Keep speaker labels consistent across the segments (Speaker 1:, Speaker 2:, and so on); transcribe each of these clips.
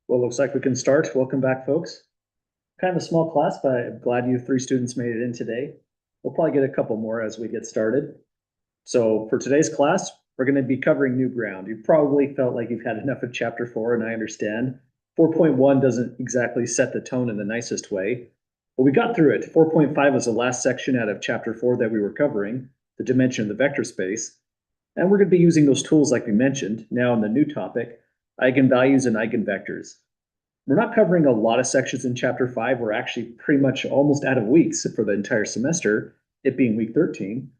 Speaker 1: Well, looks like we can start. Welcome back, folks. Kind of a small class, but I'm glad you three students made it in today. We'll probably get a couple more as we get started. So for today's class, we're going to be covering new ground. You've probably felt like you've had enough of chapter 4, and I understand. 4.1 doesn't exactly set the tone in the nicest way, but we got through it. 4.5 was the last section out of chapter 4 that we were covering, the dimension of the vector space. And we're going to be using those tools like we mentioned. Now in the new topic, eigenvalues and eigenvectors. We're not covering a lot of sections in chapter 5. We're actually pretty much almost out of weeks for the entire semester, it being week 13.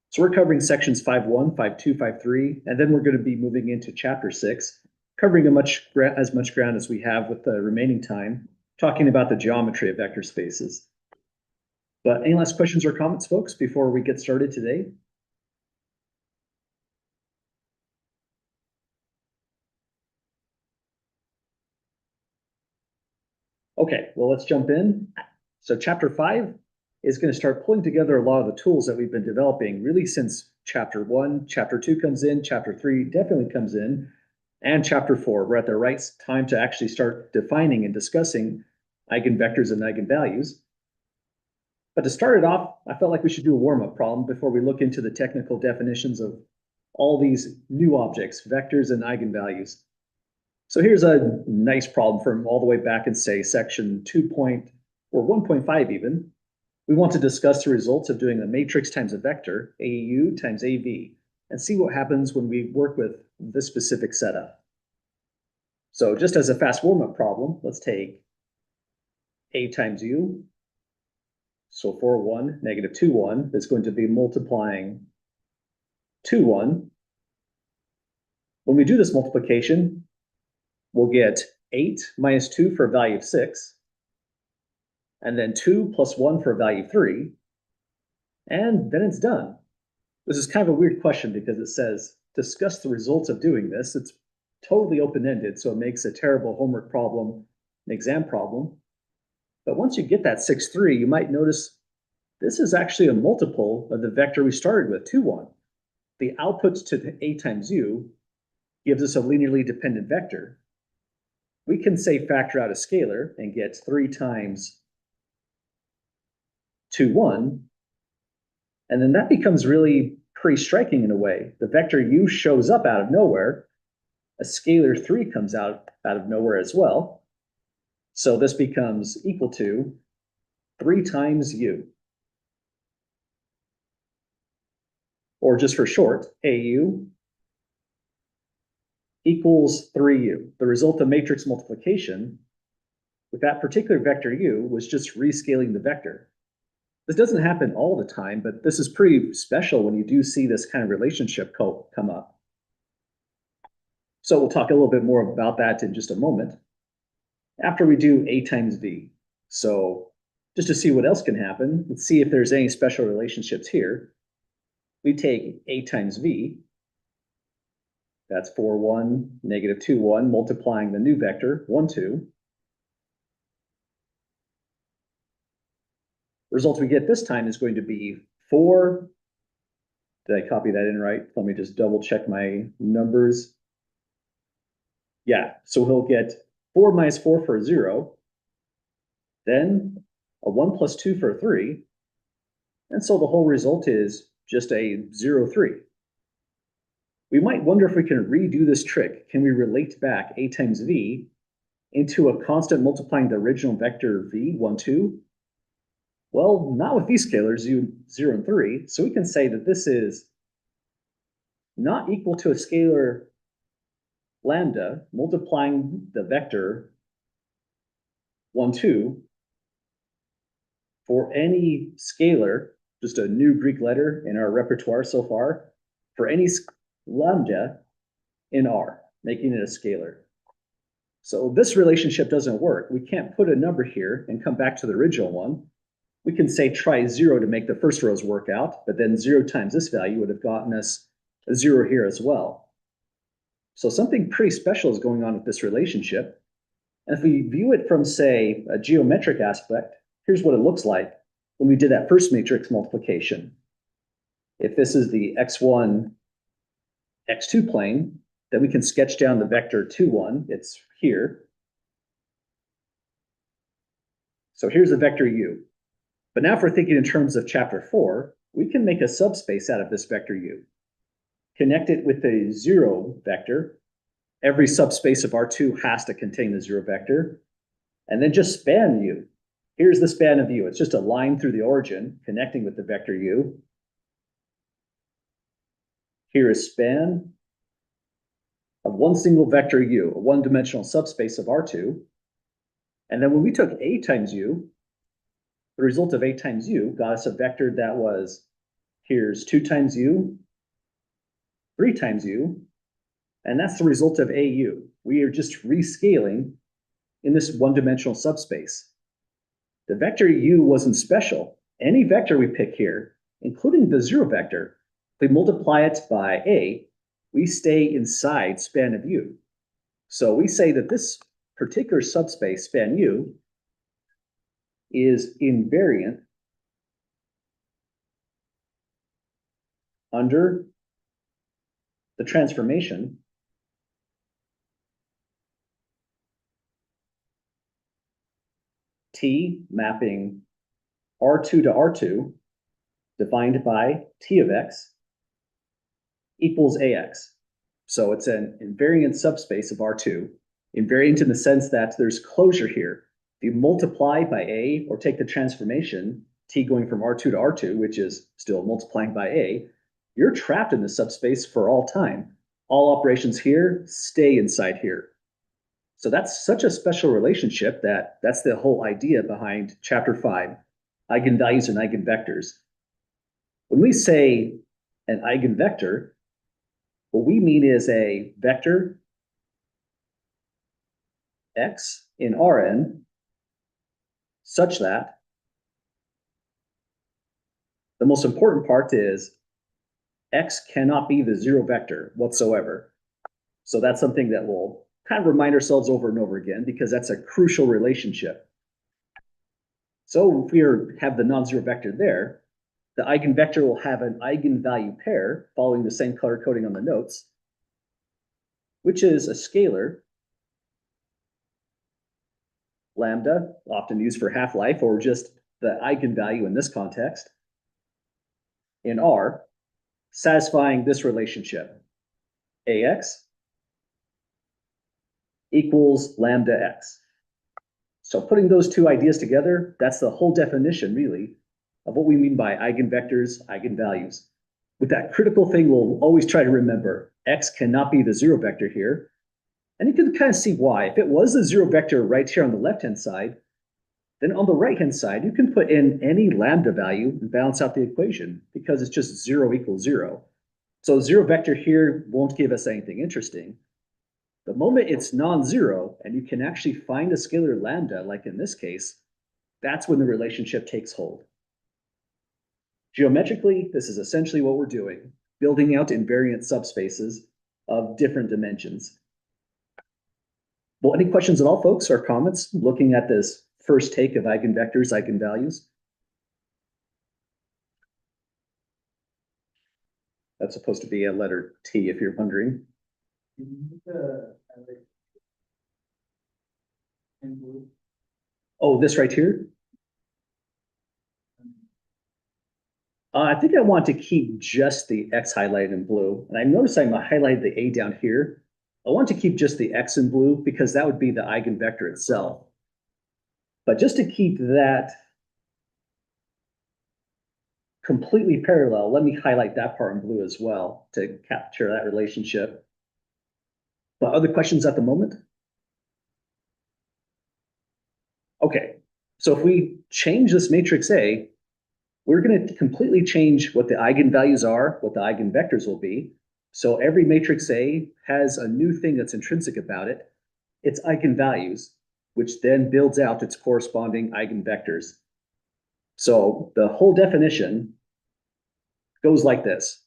Speaker 1: So we're covering sections 5.1, 5.2, 5.3, and then we're going to be moving into chapter 6, covering as much ground as we have with the remaining time, talking about the geometry of vector spaces. But any last questions or comments, folks, before we get started today? Okay, well, let's jump in. So chapter 5 is going to start pulling together a lot of the tools that we've been developing really since chapter 1. Chapter 2 comes in, chapter 3 definitely comes in, and chapter 4. We're at the right time to actually start defining and discussing eigenvectors and eigenvalues. But to start it off, I felt like we should do a warm-up problem before we look into the technical definitions of all these new objects, vectors and eigenvalues. So here's a nice problem from all the way back in, say, section 2 or 1.5 even. We want to discuss the results of doing a matrix times a vector, AU times AV, and see what happens when we work with this specific setup. So just as a fast warm-up problem, let's take A times U. So 4, 1, negative 2, 1 is going to be multiplying 2, 1. When we do this multiplication, we'll get 8 minus 2 for a value of 6, and then 2 plus 1 for a value of 3, and then it's done. This is kind of a weird question because it says, discuss the results of doing this. It's totally open-ended, so it makes a terrible homework problem, an exam problem. But once you get that 6, 3, you might notice this is actually a multiple of the vector we started with, 2, 1. The output to the A times U gives us a linearly dependent vector. We can say factor out a scalar and get 3 times 2, 1. And then that becomes really pretty striking in a way. The vector U shows up out of nowhere. A scalar 3 comes out of nowhere as well. So this becomes equal to 3 times U. Or just for short, AU equals 3U. The result of matrix multiplication with that particular vector U was just rescaling the vector. This doesn't happen all the time, but this is pretty special when you do see this kind of relationship come up. So we'll talk a little bit more about that in just a moment after we do A times V. So just to see what else can happen, let's see if there's any special relationships here. We take A times V, that's 4, 1, negative 2, 1, multiplying the new vector, 1, 2. Result we get this time is going to be 4. Did I copy that in right? Let me just double check my numbers. Yeah, so he'll get 4 minus 4 for a 0, then a 1 plus 2 for a 3, and so the whole result is just a 0, 3. We might wonder if we can redo this trick. Can we relate back A times V into a constant multiplying the original vector V, 1, 2? Well, not with these scalars, 0 and 3. So we can say that this is not equal to a scalar lambda multiplying the vector 1, 2 for any scalar, just a new Greek letter in our repertoire so far, for any lambda in R, making it a scalar. So this relationship doesn't work. We can't put a number here and come back to the original one. We can say try 0 to make the first rows work out, but then 0 times this value would have gotten us a 0 here as well. So something pretty special is going on with this relationship. And if we view it from, say, a geometric aspect, here's what it looks like when we did that first matrix multiplication. If this is the x1, x2 plane, then we can sketch down the vector 2, 1. It's here. So here's a vector u. But now if we're thinking in terms of chapter 4, we can make a subspace out of this vector u. Connect it with a 0 vector. Every subspace of R2 has to contain the 0 vector. And then just span u. Here's the span of u. It's just a line through the origin connecting with the vector u. Here is span of one single vector u, a one-dimensional subspace of R2. And then when we took A times u, the result of A times u got us a vector that was, here's 2 times u, 3 times u, and that's the result of AU. We are just rescaling in this one-dimensional subspace. The vector u wasn't special. Any vector we pick here, including the 0 vector, if we multiply it by A, we stay inside span of u. So we say that this particular subspace, span u, is invariant under the transformation T mapping R2 to R2 defined by T of X equals AX. So it's an invariant subspace of R2, invariant in the sense that there's closure here. If you multiply by A or take the transformation, T going from R2 to R2, which is still multiplying by A, you're trapped in the subspace for all time. All operations here stay inside here. So that's such a special relationship that's the whole idea behind chapter 5, eigenvalues and eigenvectors. When we say an eigenvector, what we mean is a vector x in Rn such that the most important part is x cannot be the 0 vector whatsoever. So that's something that we'll kind of remind ourselves over and over again because that's a crucial relationship. So if we have the non-zero vector there, the eigenvector will have an eigenvalue pair following the same color coding on the notes, which is a scalar, lambda, often used for half-life, or just the eigenvalue in this context, in R, satisfying this relationship, AX equals lambda x. So putting those two ideas together, that's the whole definition, really, of what we mean by eigenvectors, eigenvalues. With that critical thing, we'll always try to remember, x cannot be the 0 vector here. And you can kind of see why. If it was the 0 vector right here on the left-hand side, then on the right-hand side, you can put in any lambda value and balance out the equation because it's just 0 equals 0. So 0 vector here won't give us anything interesting. The moment it's non-zero and you can actually find a scalar lambda, like in this case, that's when the relationship takes hold. Geometrically, this is essentially what we're doing, building out invariant subspaces of different dimensions. Well, any questions at all, folks, or comments looking at this first take of eigenvectors, eigenvalues? That's supposed to be a letter T if you're wondering. Oh, this right here? I think I want to keep just the X highlighted in blue. And I notice I'm highlighted the A down here. I want to keep just the X in blue because that would be the eigenvector itself. But just to keep that completely parallel, let me highlight that part in blue as well to capture that relationship. But other questions at the moment? Okay, so if we change this matrix A, we're going to completely change what the eigenvalues are, what the eigenvectors will be. So every matrix A has a new thing that's intrinsic about it. Its eigenvalues, which then builds out its corresponding eigenvectors. So the whole definition goes like this.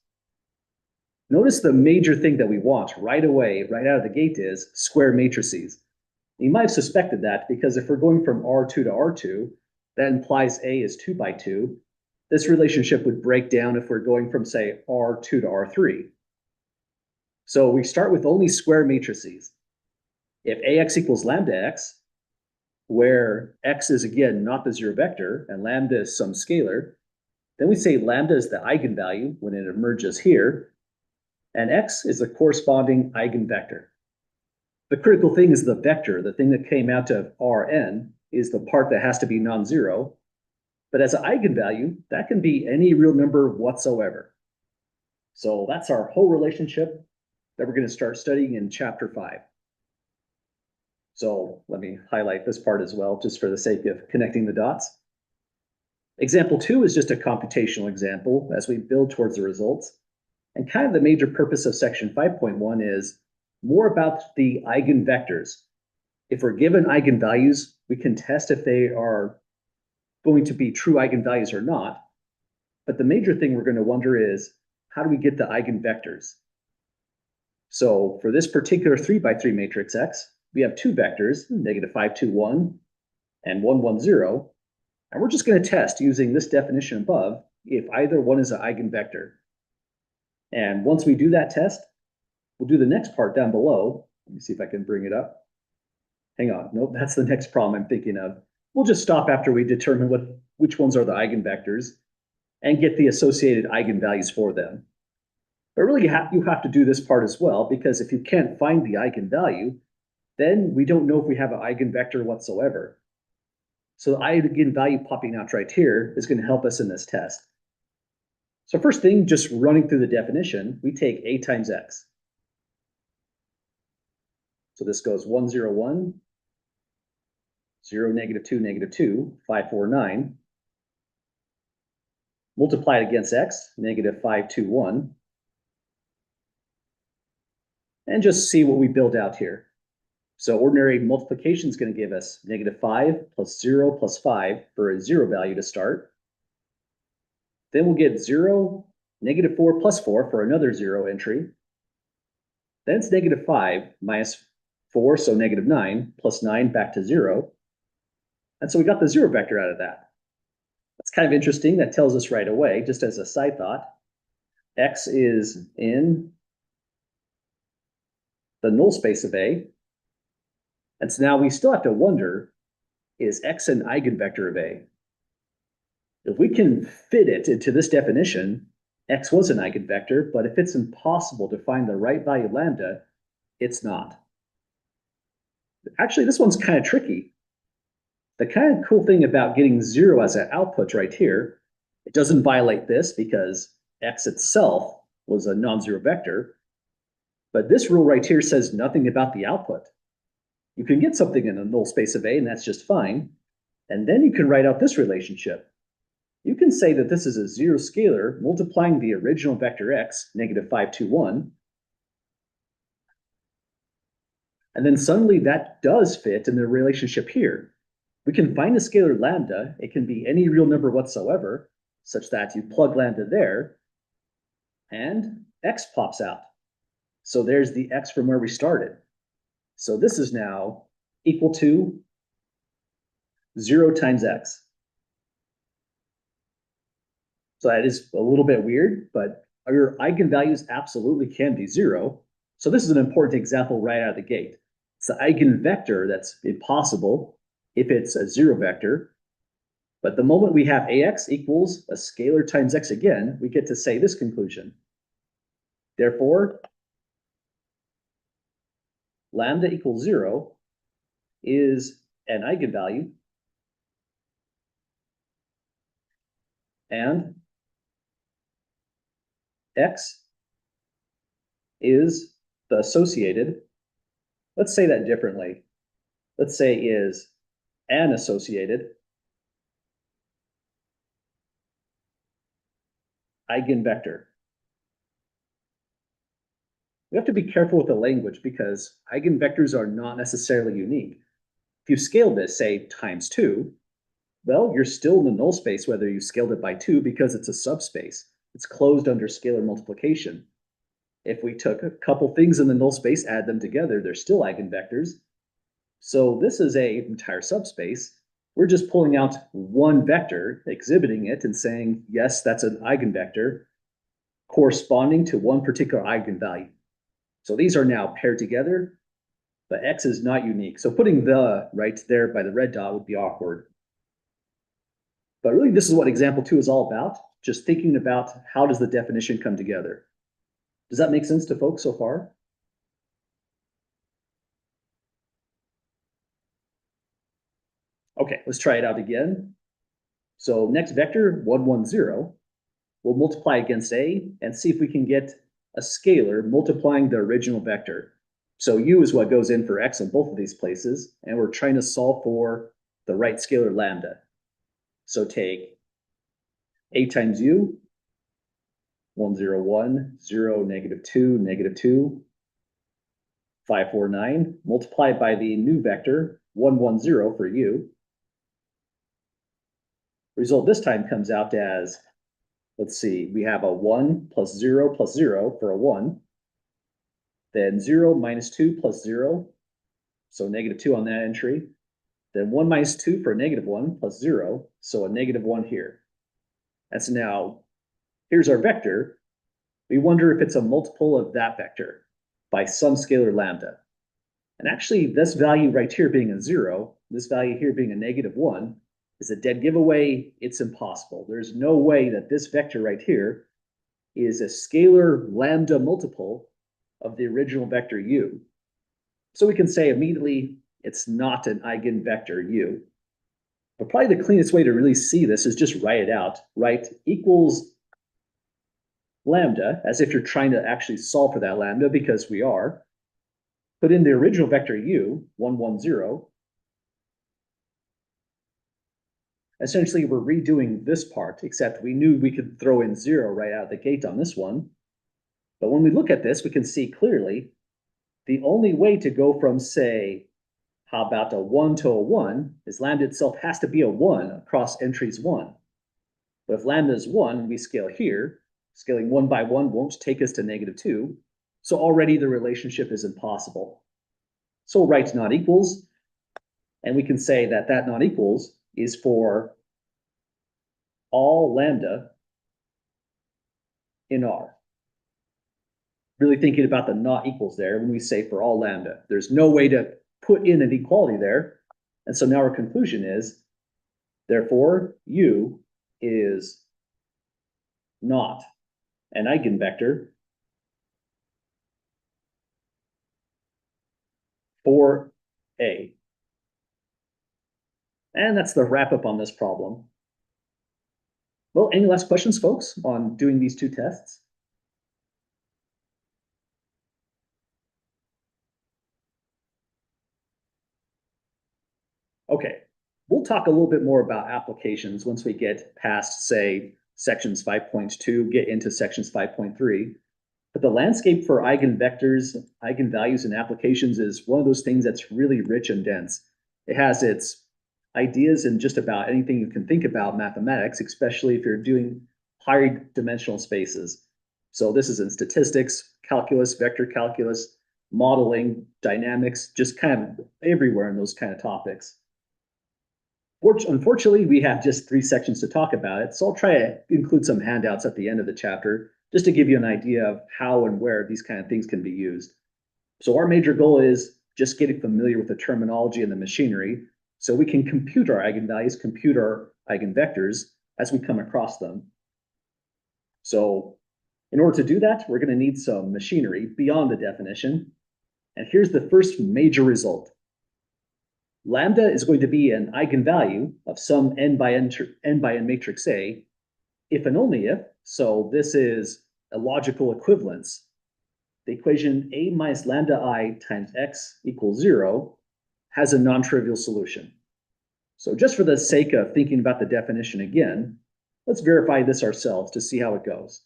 Speaker 1: Notice the major thing that we want right away, right out of the gate, is square matrices. You might have suspected that because if we're going from R2 to R2, that implies A is 2 by 2. This relationship would break down if we're going from, say, R2 to R3. So we start with only square matrices. If AX equals lambda x, where x is again not the zero vector and lambda is some scalar, then we say lambda is the eigenvalue when it emerges here, and x is the corresponding eigenvector. The critical thing is the vector, the thing that came out of Rn, is the part that has to be non-zero. But as an eigenvalue, that can be any real number whatsoever. So that's our whole relationship that we're going to start studying in chapter 5. So let me highlight this part as well, just for the sake of connecting the dots. Example 2 is just a computational example as we build towards the results. And kind of the major purpose of section 5.1 is more about the eigenvectors. If we're given eigenvalues, we can test if they are going to be true eigenvalues or not. But the major thing we're going to wonder is, how do we get the eigenvectors? So for this particular 3x3 matrix X, we have two vectors, negative 5, 2, 1, and 1, 1, 0. And we're just going to test using this definition above if either one is an eigenvector. And once we do that test, we'll do the next part down below. Let me see if I can bring it up. Hang on. Nope, that's the next problem I'm thinking of. We'll just stop after we determine which ones are the eigenvectors and get the associated eigenvalues for them. But really, you have to do this part as well, because if you can't find the eigenvalue, then we don't know if we have an eigenvector whatsoever. So the eigenvalue popping out right here is going to help us in this test. So first thing, just running through the definition, we take A times X. So this goes 1, 0, 1, 0, negative 2, 5, 4, 9. Multiply it against X, negative 5, 2, 1. And just see what we build out here. So ordinary multiplication is going to give us negative 5 plus 0 plus 5 for a 0 value to start. Then we'll get 0, negative 4 plus 4 for another 0 entry. Then it's negative 5 minus 4, so negative 9, plus 9 back to 0. And so we got the 0 vector out of that. That's kind of interesting. That tells us right away, just as a side thought, X is in the null space of A. And so now we still have to wonder, is X an eigenvector of A? If we can fit it into this definition, X was an eigenvector, but if it's impossible to find the right value lambda, it's not. Actually, this one's kind of tricky. The kind of cool thing about getting 0 as an output right here, it doesn't violate this because X itself was a non-zero vector. But this rule right here says nothing about the output. You can get something in a null space of A, and that's just fine. And then you can write out this relationship. You can say that this is a 0 scalar multiplying the original vector X, negative 5, 2, 1. And then suddenly that does fit in the relationship here. We can find a scalar lambda. It can be any real number whatsoever, such that you plug lambda there, and X pops out. So there's the X from where we started. So this is now equal to 0 times X. So that is a little bit weird, but your eigenvalues absolutely can be 0. So this is an important example right out of the gate. It's the eigenvector that's impossible if it's a 0 vector. But the moment we have AX equals a scalar times X again, we get to say this conclusion. Therefore, lambda equals 0 is an eigenvalue, and X is the associated, let's say that differently. Let's say is an associated eigenvector. We have to be careful with the language because eigenvectors are not necessarily unique. If you scale this, say, times 2, well, you're still in the null space whether you scaled it by 2 because it's a subspace. It's closed under scalar multiplication. If we took a couple things in the null space, add them together, they're still eigenvectors. So this is an entire subspace. We're just pulling out one vector, exhibiting it, and saying, yes, that's an eigenvector corresponding to one particular eigenvalue. So these are now paired together, but X is not unique. So putting the right there by the red dot would be awkward. But really, this is what example 2 is all about, just thinking about how does the definition come together. Does that make sense to folks so far? Okay, let's try it out again. So next vector, 1, 1, 0, we'll multiply against A and see if we can get a scalar multiplying the original vector. So U is what goes in for X in both of these places, and we're trying to solve for the right scalar lambda. So take A times U, 1, 0, 1, 0, -2, -2, 5, 4, 9, multiplied by the new vector, 1, 1, 0 for U. Result this time comes out as, let's see, we have a 1 plus 0 plus 0 for a 1. Then 0 minus 2 plus 0, so -2 on that entry. Then 1 minus 2 for a -1 plus 0, so a -1 here. And so now, here's our vector. We wonder if it's a multiple of that vector by some scalar lambda. And actually, this value right here being a 0, this value here being a -1, is a dead giveaway. It's impossible. There's no way that this vector right here is a scalar lambda multiple of the original vector U. So we can say immediately it's not an eigenvector U. But probably the cleanest way to really see this is just write it out, right? Equals lambda, as if you're trying to actually solve for that lambda, because we are. Put in the original vector U, 1, 1, 0. Essentially, we're redoing this part, except we knew we could throw in 0 right out of the gate on this one. But when we look at this, we can see clearly the only way to go from, say, how about a 1 to a 1 is lambda itself has to be a 1 across entries 1. But if lambda is 1, we scale here. Scaling 1 by 1 won't take us to -2. So already the relationship is impossible. So we'll write not equals, and we can say that that not equals is for all lambda in R. Really thinking about the not equals there when we say for all lambda. There's no way to put in an equality there. And so now our conclusion is, therefore, U is not an eigenvector for A. And that's the wrap up on this problem. Well, any last questions, folks, on doing these two tests? Okay, we'll talk a little bit more about applications once we get past, say, sections 5.2, get into sections 5.3. But the landscape for eigenvectors, eigenvalues, and applications is one of those things that's really rich and dense. It has its ideas in just about anything you can think about mathematics, especially if you're doing higher dimensional spaces. So this is in statistics, calculus, vector calculus, modeling, dynamics, just kind of everywhere in those kind of topics. Unfortunately, we have just 3 sections to talk about it, so I'll try to include some handouts at the end of the chapter just to give you an idea of how and where these kind of things can be used. So our major goal is just getting familiar with the terminology and the machinery so we can compute our eigenvalues, compute our eigenvectors as we come across them. So in order to do that, we're going to need some machinery beyond the definition. And here's the first major result. Lambda is going to be an eigenvalue of some n by n matrix A, if and only if, so this is a logical equivalence. The equation A minus lambda I times x equals 0 has a non-trivial solution. So just for the sake of thinking about the definition again, let's verify this ourselves to see how it goes.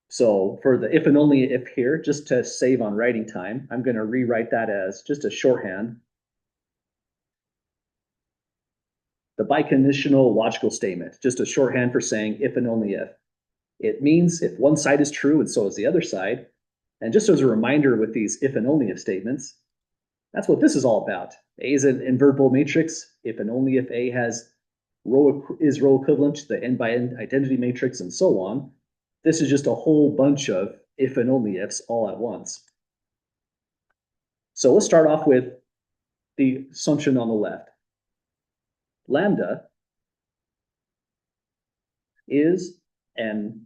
Speaker 1: So for the if and only if here, just to save on writing time, I'm going to rewrite that as just a shorthand. The biconditional logical statement, just a shorthand for saying if and only if. It means if one side is true and so is the other side. And just as a reminder with these if and only if statements, that's what this is all about. A is an invertible matrix if and only if A is row equivalent to the n by n identity matrix and so on. This is just a whole bunch of if and only ifs all at once. So let's start off with the assumption on the left. Lambda is an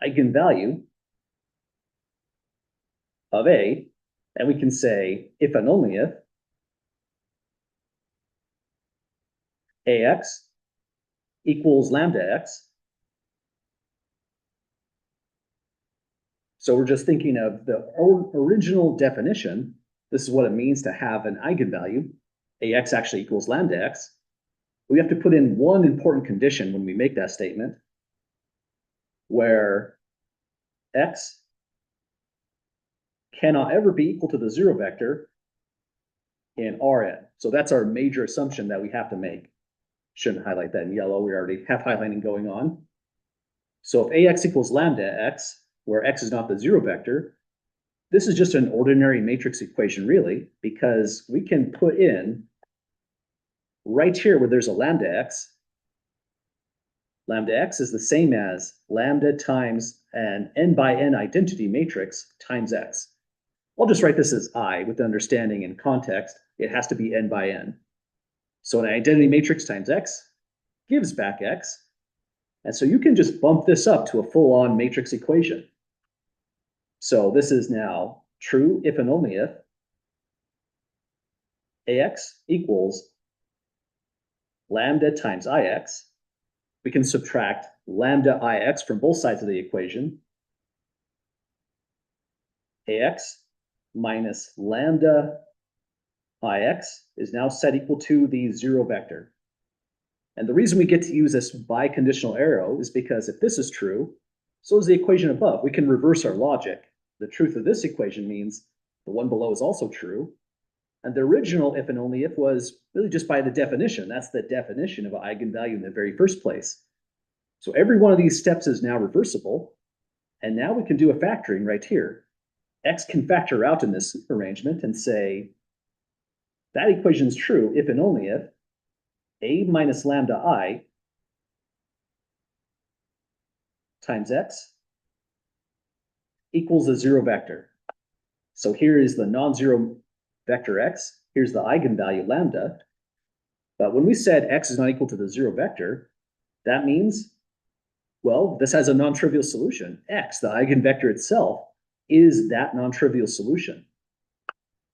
Speaker 1: eigenvalue of A, and we can say if and only if AX equals lambda X. So we're just thinking of the original definition. This is what it means to have an eigenvalue. AX actually equals lambda X. We have to put in one important condition when we make that statement, where X cannot ever be equal to the zero vector in Rn. So that's our major assumption that we have to make. Shouldn't highlight that in yellow. We already have highlighting going on. So if AX equals lambda X, where X is not the zero vector, this is just an ordinary matrix equation, really, because we can put in right here where there's a lambda X. Lambda X is the same as lambda times an n by n identity matrix times X. I'll just write this as I with the understanding and context. It has to be n by n. So an identity matrix times X gives back X. And so you can just bump this up to a full-on matrix equation. So this is now true if and only if AX equals lambda times IX. We can subtract lambda IX from both sides of the equation. AX minus lambda IX is now set equal to the zero vector. And the reason we get to use this biconditional arrow is because if this is true, so is the equation above. We can reverse our logic. The truth of this equation means the one below is also true. And the original if and only if was really just by the definition. That's the definition of an eigenvalue in the very first place. So every one of these steps is now reversible. And now we can do a factoring right here. X can factor out in this arrangement and say that equation is true if and only if A minus lambda I times X equals a zero vector. So here is the non-zero vector X. Here's the eigenvalue lambda. But when we said X is not equal to the zero vector, that means, well, this has a non-trivial solution. X, the eigenvector itself, is that non-trivial solution.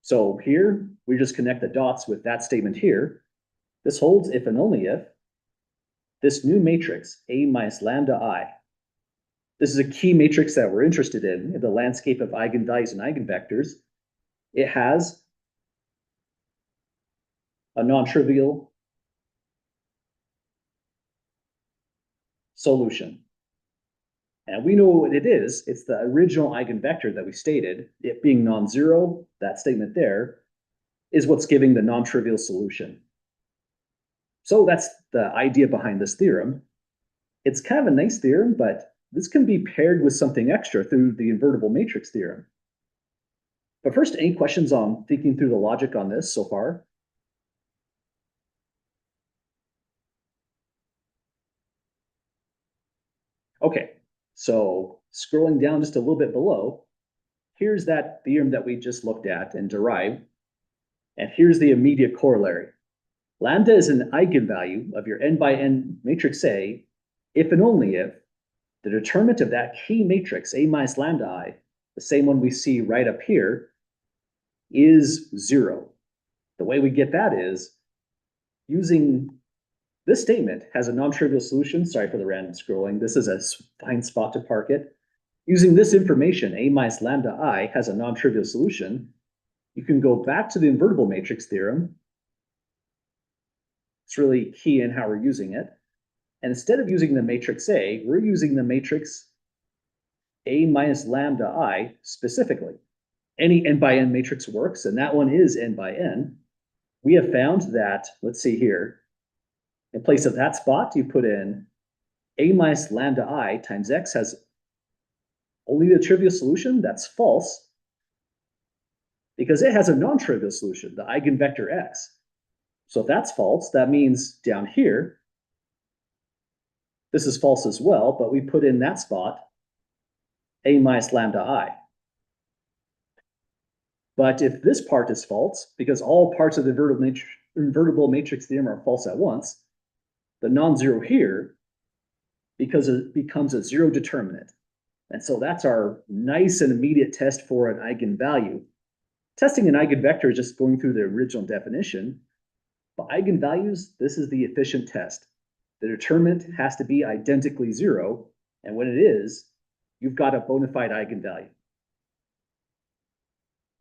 Speaker 1: So here, we just connect the dots with that statement here. This holds if and only if this new matrix, A minus lambda I. This is a key matrix that we're interested in the landscape of eigenvalues and eigenvectors. It has a non-trivial solution. And we know what it is. It's the original eigenvector that we stated. It being non-zero, that statement there, is what's giving the non-trivial solution. So that's the idea behind this theorem. It's kind of a nice theorem, but this can be paired with something extra through the invertible matrix theorem. But first, any questions on thinking through the logic on this so far? Okay, so scrolling down just a little bit below, here's that theorem that we just looked at and derived. And here's the immediate corollary. Lambda is an eigenvalue of your n by n matrix A if and only if the determinant of that key matrix, A minus lambda I, the same one we see right up here, is zero. The way we get that is using this statement has a non-trivial solution. Sorry for the random scrolling. This is a fine spot to park it. Using this information, A minus lambda I has a non-trivial solution. You can go back to the invertible matrix theorem. It's really key in how we're using it. And instead of using the matrix A, we're using the matrix A minus lambda I specifically. Any n by n matrix works, and that one is n by n. We have found that, let's see here, in place of that spot, you put in A minus lambda I times X has only the trivial solution. That's false, because it has a non-trivial solution, the eigenvector X. So if that's false, that means down here, this is false as well, but we put in that spot A minus lambda I. But if this part is false, because all parts of the invertible matrix theorem are false at once, the non-zero here, because it becomes a zero determinant. And so that's our nice and immediate test for an eigenvalue. Testing an eigenvector is just going through the original definition. But eigenvalues, this is the efficient test. The determinant has to be identically zero, and when it is, you've got a bona fide eigenvalue.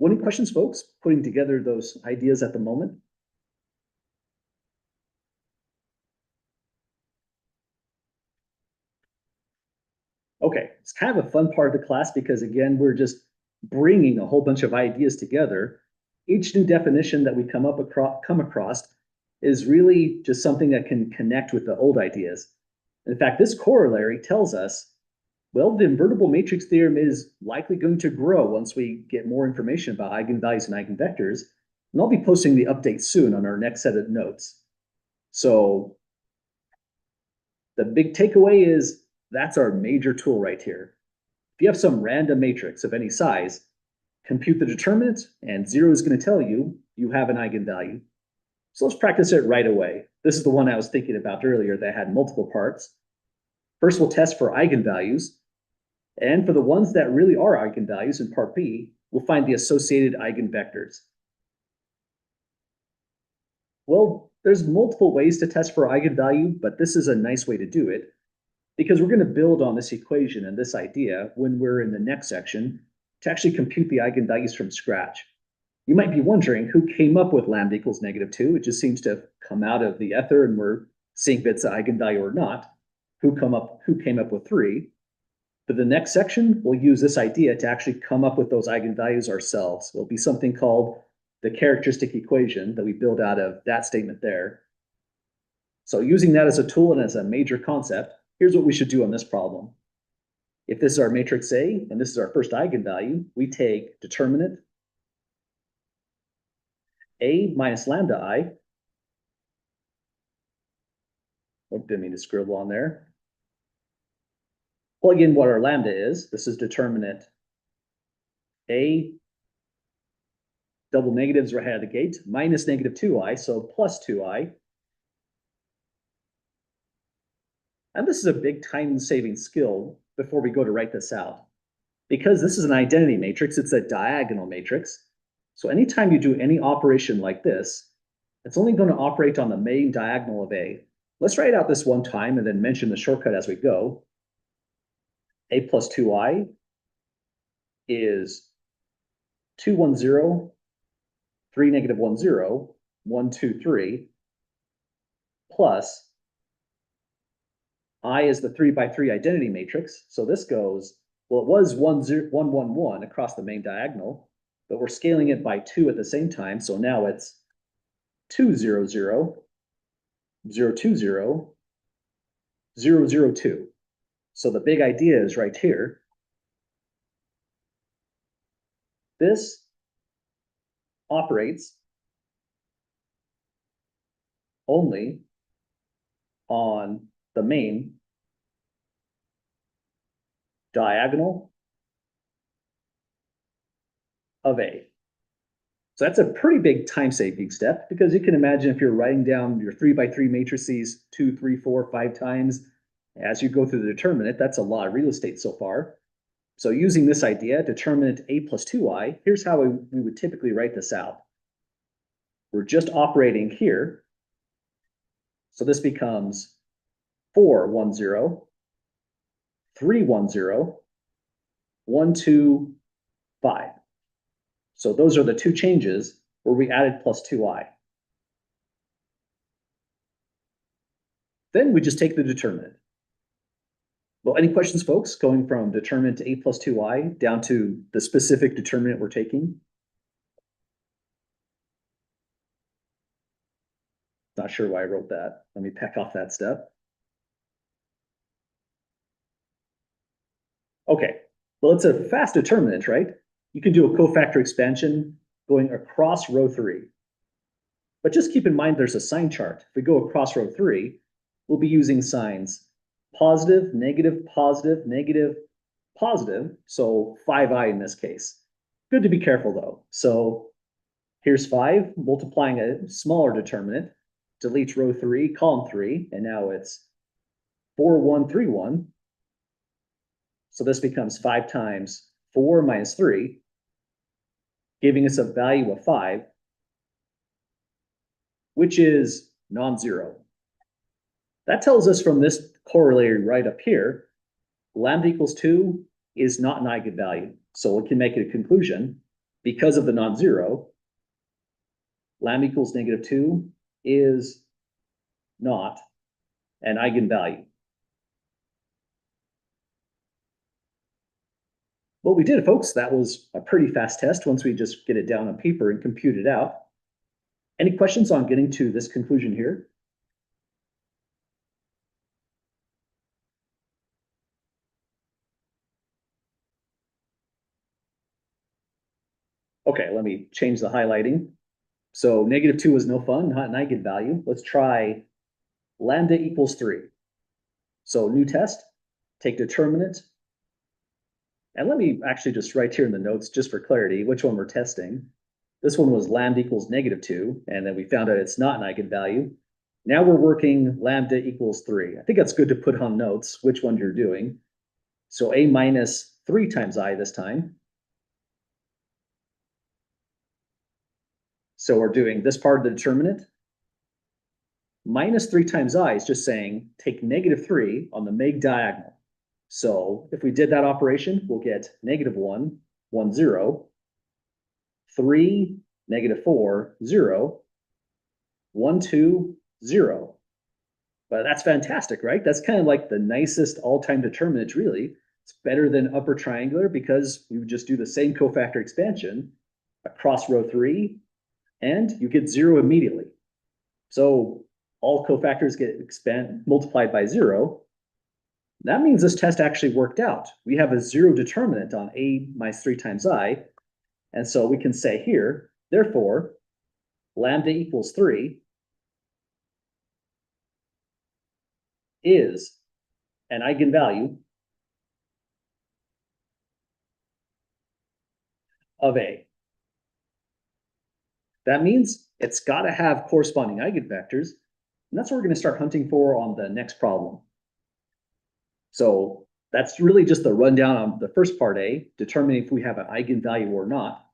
Speaker 1: Any questions, folks, putting together those ideas at the moment? Okay, it's kind of a fun part of the class because, again, we're just bringing a whole bunch of ideas together. Each new definition that we come across is really just something that can connect with the old ideas. In fact, this corollary tells us, well, the invertible matrix theorem is likely going to grow once we get more information about eigenvalues and eigenvectors. And I'll be posting the update soon on our next set of notes. So the big takeaway is that's our major tool right here. If you have some random matrix of any size, compute the determinant, and zero is going to tell you you have an eigenvalue. So let's practice it right away. This is the one I was thinking about earlier that had multiple parts. First, we'll test for eigenvalues. And for the ones that really are eigenvalues in part B, we'll find the associated eigenvectors. Well, there's multiple ways to test for eigenvalue, but this is a nice way to do it because we're going to build on this equation and this idea when we're in the next section to actually compute the eigenvalues from scratch. You might be wondering who came up with lambda equals -2. It just seems to have come out of the ether and we're seeing if it's an eigenvalue or not. Who came up with 3? For the next section, we'll use this idea to actually come up with those eigenvalues ourselves. It'll be something called the characteristic equation that we build out of that statement there. So using that as a tool and as a major concept, here's what we should do on this problem. If this is our matrix A and this is our first eigenvalue, we take determinant A minus lambda I. Oh, didn't mean to scribble on there. Plug in what our lambda is. This is determinant A, double negatives right out of the gate, minus -2i, so plus 2i. And this is a big time-saving skill before we go to write this out. Because this is an identity matrix, it's a diagonal matrix. So anytime you do any operation like this, it's only going to operate on the main diagonal of A. Let's write out this one time and then mention the shortcut as we go. A plus 2i is 2, 1, 0, 3, -1, 0, 1, 2, 3, plus I is the 3 by 3 identity matrix. So this goes, well, it was 1, 0, 1, 1, 1 across the main diagonal, but we're scaling it by 2 at the same time. So now it's 2, 0, 0, 0, 2, 0, 0, 0, 2. So the big idea is right here. This operates only on the main diagonal of A. So that's a pretty big time-saving step because you can imagine if you're writing down your 3 by 3 matrices 2, 3, 4, 5 times as you go through the determinant, that's a lot of real estate so far. So using this idea, determinant A plus 2i, here's how we would typically write this out. We're just operating here. So this becomes 4, 1, 0, 3, 1, 0, 1, 2, 5. So those are the two changes where we added plus 2i. Then we just take the determinant. Well, any questions, folks, going from determinant to A plus 2i down to the specific determinant we're taking? Not sure why I wrote that. Let me pack off that step. Okay, well, it's a fast determinant, right? You can do a cofactor expansion going across row 3. But just keep in mind there's a sign chart. If we go across row 3, we'll be using signs positive, negative, positive, negative, positive, so 5i in this case. Good to be careful though. So here's 5, multiplying a smaller determinant, delete row 3, column 3, and now it's 4, 1, 3, 1. So this becomes 5 times 4 minus 3, giving us a value of 5, which is non-zero. That tells us from this corollary right up here, lambda equals 2 is not an eigenvalue. So we can make a conclusion, because of the non-zero, lambda equals -2 is not an eigenvalue. Well, we did, folks. That was a pretty fast test once we just get it down on paper and compute it out. Any questions on getting to this conclusion here? Okay, let me change the highlighting. So -2 is no fun, not an eigenvalue. Let's try lambda equals 3. So new test, take determinant. And let me actually just write here in the notes, just for clarity, which one we're testing. This one was lambda equals -2, and then we found out it's not an eigenvalue. Now we're working lambda equals 3. I think that's good to put on notes, which one you're doing. So a minus 3 times I this time. So we're doing this part of the determinant. Minus 3 times I is just saying take -3 on the Meg diagonal. So if we did that operation, we'll get -1, 1, 0, 3, -4, 0, 1, 2, 0. But that's fantastic, right? That's kind of like the nicest all-time determinant, really. It's better than upper triangular because you just do the same cofactor expansion across row 3, and you get 0 immediately. So all cofactors get multiplied by 0. That means this test actually worked out. We have a 0 determinant on a minus 3 times I. And so we can say here, therefore, lambda equals 3 is an eigenvalue of A. That means it's got to have corresponding eigenvectors. And that's what we're going to start hunting for on the next problem. So that's really just the rundown on the first part A, determining if we have an eigenvalue or not.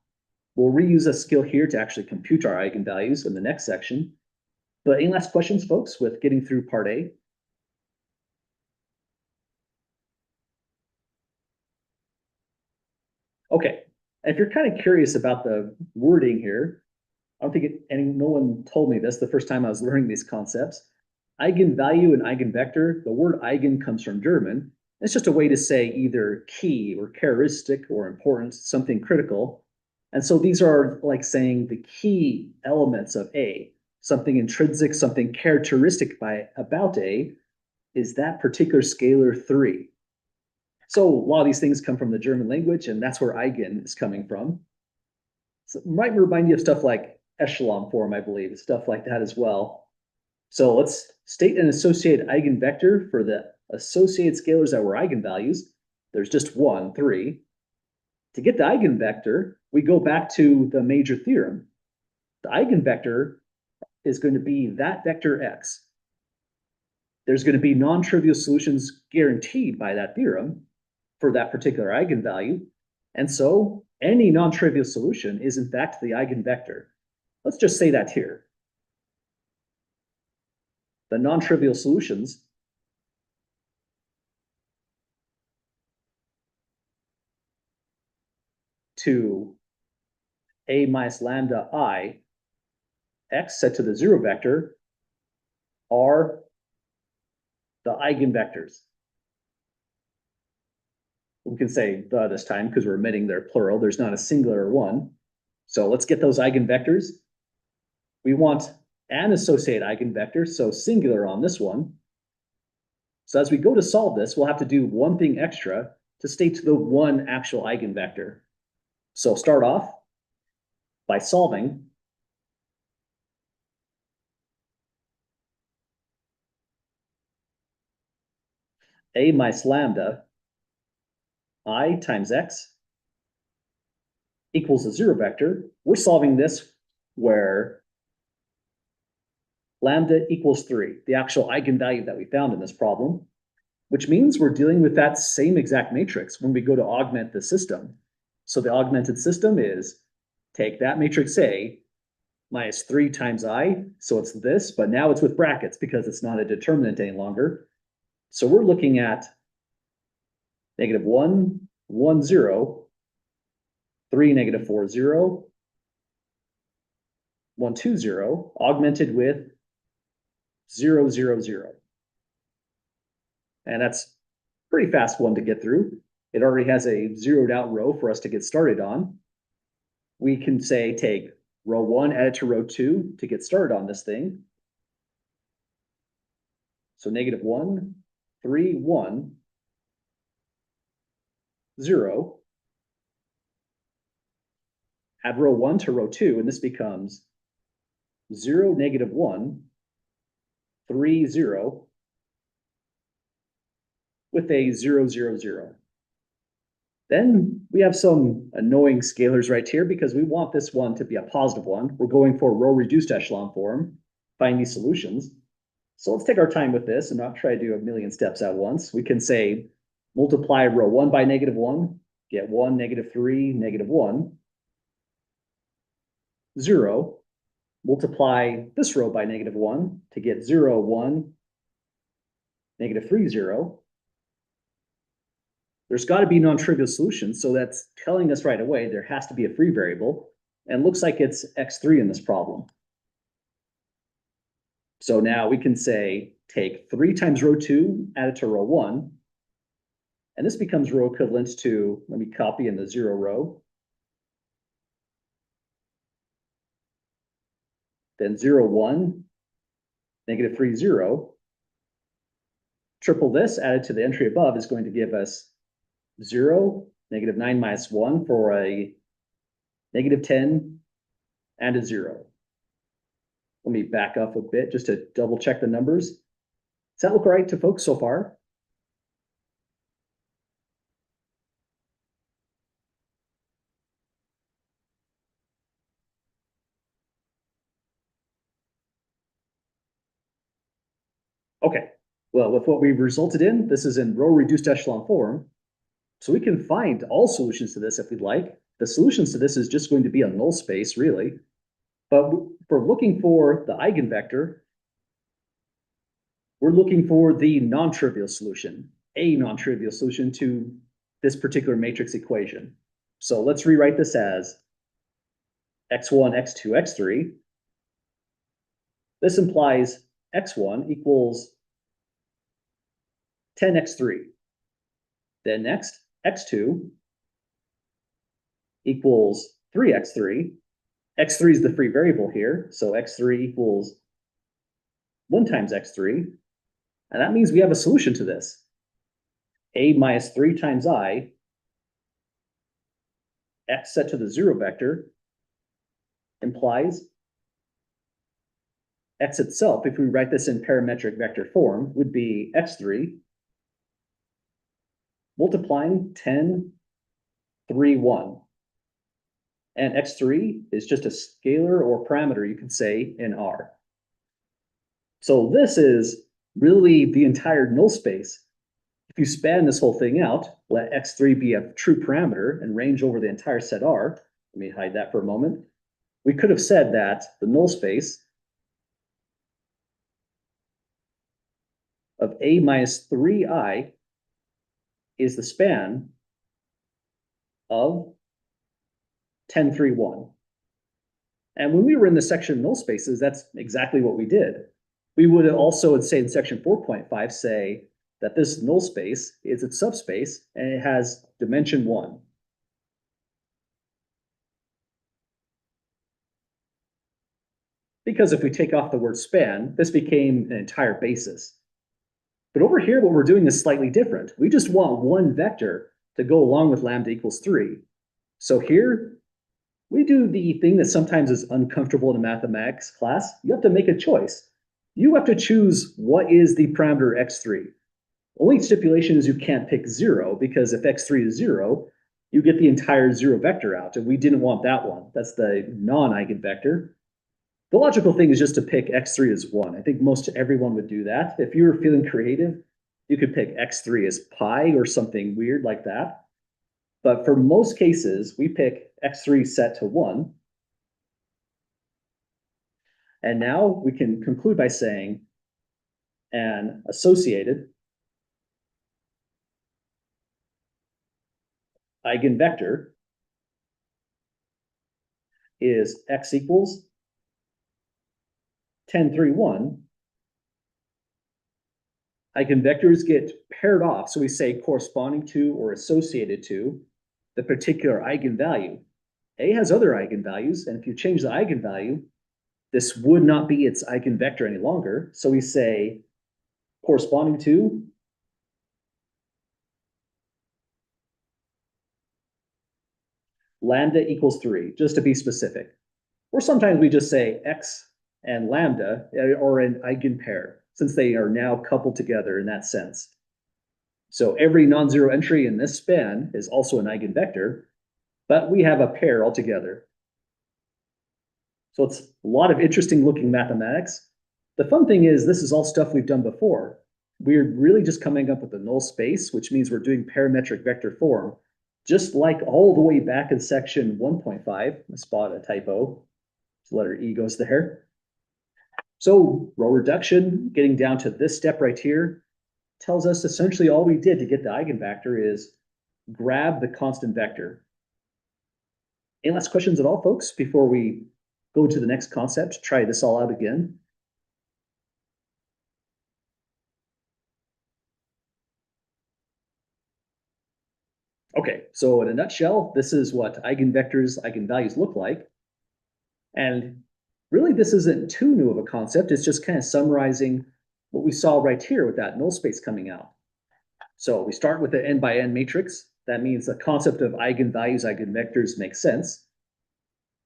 Speaker 1: We'll reuse a skill here to actually compute our eigenvalues in the next section. But any last questions, folks, with getting through part A? Okay, if you're kind of curious about the wording here, I don't think no one told me this the first time I was learning these concepts. Eigenvalue and eigenvector, the word eigen comes from German. It's just a way to say either key or characteristic or important, something critical. And so these are like saying the key elements of A, something intrinsic, something characteristic about A is that particular scalar 3. So a lot of these things come from the German language, and that's where eigen is coming from. So it might remind you of stuff like echelon form, I believe, stuff like that as well. So let's state an associated eigenvector for the associated scalars that were eigenvalues. There's just 1, 3. To get the eigenvector, we go back to the major theorem. The eigenvector is going to be that vector x. There's going to be non-trivial solutions guaranteed by that theorem for that particular eigenvalue. And so any non-trivial solution is in fact the eigenvector. Let's just say that here. The non-trivial solutions to a minus lambda I x set to the 0 vector are the eigenvectors. We can say the this time because we're omitting their plural. There's not a singular one. So let's get those eigenvectors. We want an associated eigenvector, so singular on this one. So as we go to solve this, we'll have to do one thing extra to state the one actual eigenvector. So start off by solving a minus lambda I times x equals a zero vector. We're solving this where lambda equals 3, the actual eigenvalue that we found in this problem, which means we're dealing with that same exact matrix when we go to augment the system. So the augmented system is take that matrix A minus 3 times I, so it's this, but now it's with brackets because it's not a determinant any longer. So we're looking at -1, 1, 0, 3, -4, 0, 1, 2, 0, augmented with 0, 0, 0. And that's a pretty fast one to get through. It already has a zeroed out row for us to get started on. We can say take row 1, add it to row 2 to get started on this thing. So -1, 3, 1, 0. Add row 1 to row 2, and this becomes 0, -1, 3, 0, with a 0, 0, 0. Then we have some annoying scalars right here because we want this one to be a positive one. We're going for row reduced echelon form, find these solutions. So let's take our time with this and not try to do a million steps at once. We can say multiply row 1 by -1, get 1, -3, -1, 0. Multiply this row by -1 to get 0, 1, -3, 0. There's got to be non-trivial solutions, so that's telling us right away there has to be a free variable, and looks like it's x3 in this problem. So now we can say take 3 times row 2, add it to row 1, and this becomes row equivalent to, let me copy in the 0 row, then 0, 1, -3, 0. Triple this, added to the entry above, is going to give us 0, -9 minus 1 for a -10 and a 0. Let me back up a bit just to double check the numbers. Does that look right to folks so far? Okay, well, with what we've resulted in, this is in row reduced echelon form. So we can find all solutions to this if we'd like. The solutions to this is just going to be a null space, really. But for looking for the eigenvector, we're looking for the non-trivial solution, a non-trivial solution to this particular matrix equation. So let's rewrite this as x1, x2, x3. This implies x1 equals 10x3. Then next, x2 equals 3x3. x3 is the free variable here, so x3 equals 1 times x3. And that means we have a solution to this. A minus 3 times I, x set to the 0 vector, implies x itself, if we write this in parametric vector form, would be x3 multiplying 10, 3, 1. And x3 is just a scalar or parameter, you could say, in R. So this is really the entire null space. If you span this whole thing out, let x3 be a true parameter and range over the entire set R. Let me hide that for a moment. We could have said that the null space of A minus 3I is the span of 10, 3, 1. And when we were in the section null spaces, that's exactly what we did. We would also say in section 4.5 say that this null space is its subspace and it has dimension 1. Because if we take off the word span, this became an entire basis. But over here, what we're doing is slightly different. We just want one vector to go along with lambda equals 3. So here, we do the thing that sometimes is uncomfortable in a mathematics class. You have to make a choice. You have to choose what is the parameter x3. Only stipulation is you can't pick 0, because if x3 is 0, you get the entire zero vector out, and we didn't want that one. That's the non-eigenvector. The logical thing is just to pick x3 as 1. I think most everyone would do that. If you were feeling creative, you could pick x3 as pi or something weird like that. But for most cases, we pick x3 set to 1. And now we can conclude by saying an associated eigenvector is x equals 10, 3, 1. Eigenvectors get paired off, so we say corresponding to or associated to the particular eigenvalue. A has other eigenvalues, and if you change the eigenvalue, this would not be its eigenvector any longer. So we say corresponding to lambda equals 3, just to be specific. Or sometimes we just say x and lambda are an eigenpair, since they are now coupled together in that sense. So every non-zero entry in this span is also an eigenvector, but we have a pair altogether. So it's a lot of interesting looking mathematics. The fun thing is this is all stuff we've done before. We're really just coming up with a null space, which means we're doing parametric vector form, just like all the way back in section 1.5. I spot a typo. The letter E goes there. So row reduction, getting down to this step right here, tells us essentially all we did to get the eigenvector is grab the constant vector. Any last questions at all, folks, before we go to the next concept, try this all out again? Okay, so in a nutshell, this is what eigenvectors, eigenvalues look like. And really, this isn't too new of a concept. It's just kind of summarizing what we saw right here with that null space coming out. So we start with the n by n matrix. That means the concept of eigenvalues, eigenvectors makes sense.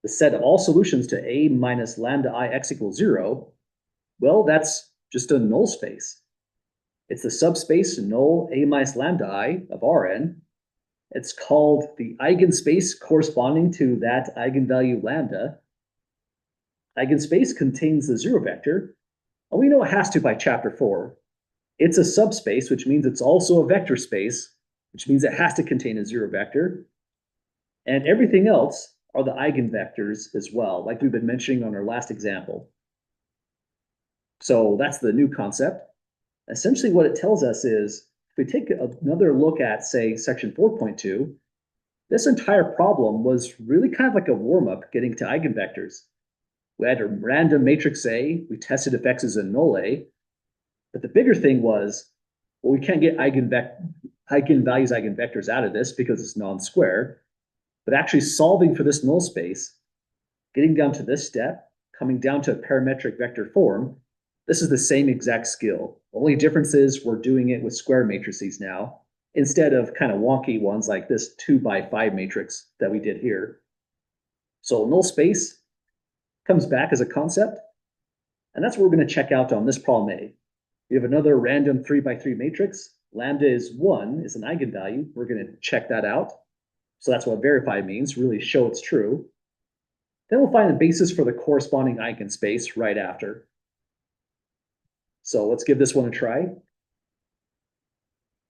Speaker 1: The set of all solutions to a minus lambda I x equals 0, well, that's just a null space. It's the subspace null a minus lambda I of Rn. It's called the eigenspace corresponding to that eigenvalue lambda. Eigenspace contains the zero vector, and we know it has to by chapter 4. It's a subspace, which means it's also a vector space, which means it has to contain a zero vector. And everything else are the eigenvectors as well, like we've been mentioning on our last example. So that's the new concept. Essentially what it tells us is, if we take another look at, say, section 4.2, this entire problem was really kind of like a warm-up getting to eigenvectors. We had a random matrix A, we tested if X is a null A, but the bigger thing was, well, we can't get eigenvalues, eigenvectors out of this because it's non-square, but actually solving for this null space, getting down to this step, coming down to a parametric vector form, this is the same exact skill. Only difference is we're doing it with square matrices now, instead of kind of wonky ones like this 2x5 matrix that we did here. So null space comes back as a concept, and that's what we're going to check out on this problem A. We have another random 3x3 matrix. Lambda is 1, is an eigenvalue. We're going to check that out. So that's what verify means, really show it's true. Then we'll find the basis for the corresponding eigenspace right after. So let's give this one a try.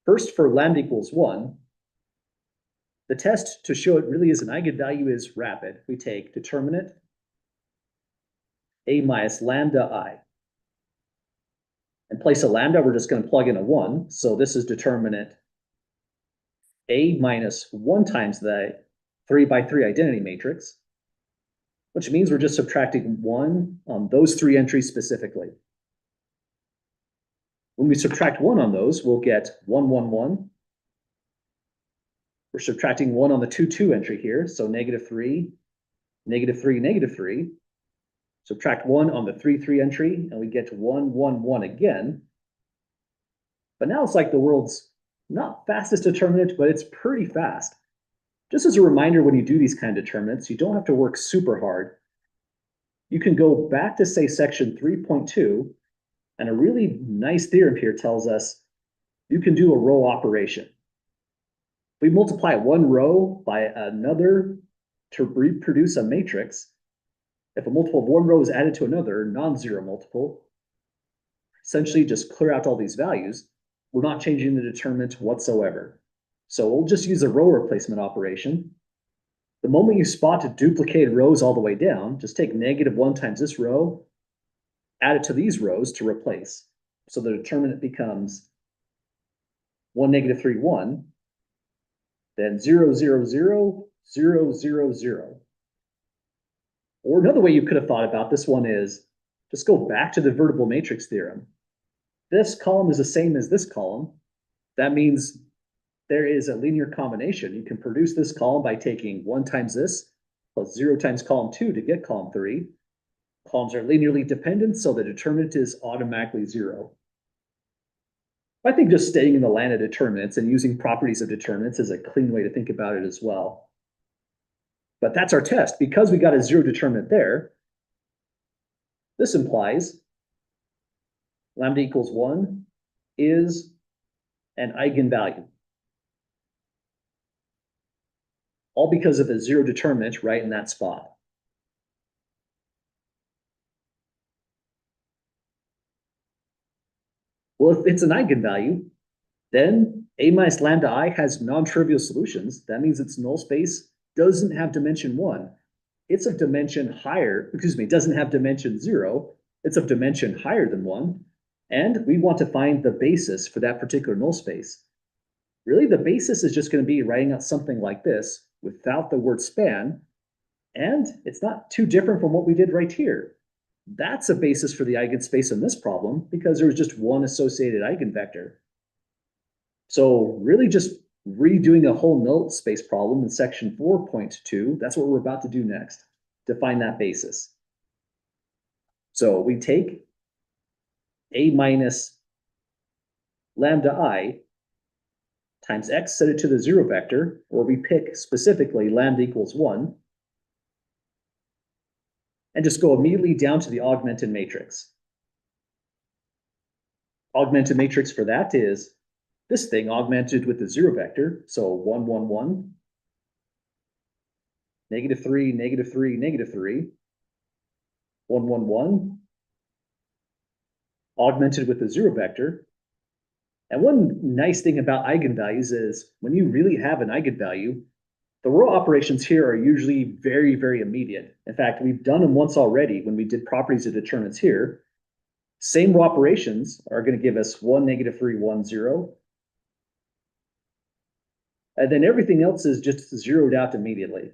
Speaker 1: First, for lambda equals 1, the test to show it really is an eigenvalue is rapid. We take determinant a minus lambda I. In place of lambda, we're just going to plug in a 1. So this is determinant a minus 1 times the 3x3 identity matrix, which means we're just subtracting 1 on those 3 entries specifically. When we subtract 1 on those, we'll get 1, 1, 1. We're subtracting 1 on the 2, 2 entry here, so -3, -3, -3. Subtract 1 on the 3, 3 entry, and we get 1, 1, 1 again. But now it's like the world's not fastest determinant, but it's pretty fast. Just as a reminder, when you do these kind of determinants, you don't have to work super hard. You can go back to, say, section 3.2, and a really nice theorem here tells us you can do a row operation. We multiply one row by another to reproduce a matrix. If a multiple of one row is added to another non-zero multiple, essentially just clear out all these values. We're not changing the determinant whatsoever. So we'll just use a row replacement operation. The moment you spot duplicated rows all the way down, just take -1 times this row, add it to these rows to replace. So the determinant becomes 1, -3, 1, then 0, 0, 0, 0, 0, 0. Or another way you could have thought about this one is just go back to the vertible matrix theorem. This column is the same as this column. That means there is a linear combination. You can produce this column by taking 1 times this plus 0 times column 2 to get column 3. Columns are linearly dependent, so the determinant is automatically 0. I think just staying in the land of determinants and using properties of determinants is a clean way to think about it as well. But that's our test. Because we got a 0 determinant there, this implies lambda equals 1 is an eigenvalue. All because of a 0 determinant right in that spot. Well, if it's an eigenvalue, then A minus lambda I has non-trivial solutions. That means its null space doesn't have dimension 1. It's of dimension higher, doesn't have dimension 0. It's of dimension higher than 1. And we want to find the basis for that particular null space. Really, the basis is just going to be writing out something like this without the word span. And it's not too different from what we did right here. That's a basis for the eigenspace in this problem because there was just one associated eigenvector. So really just redoing a whole null space problem in section 4.2, that's what we're about to do next, to find that basis. So we take A minus lambda I times x, set it to the 0 vector, or we pick specifically lambda equals 1, and just go immediately down to the augmented matrix. Augmented matrix for that is this thing augmented with the 0 vector, so 1, 1, 1, -3, -3, -3, 1, 1, 1, augmented with the 0 vector. And one nice thing about eigenvalues is when you really have an eigenvalue, the row operations here are usually very, very immediate. In fact, we've done them once already when we did properties of determinants here. Same row operations are going to give us 1, -3, 1, 0. And then everything else is just zeroed out immediately.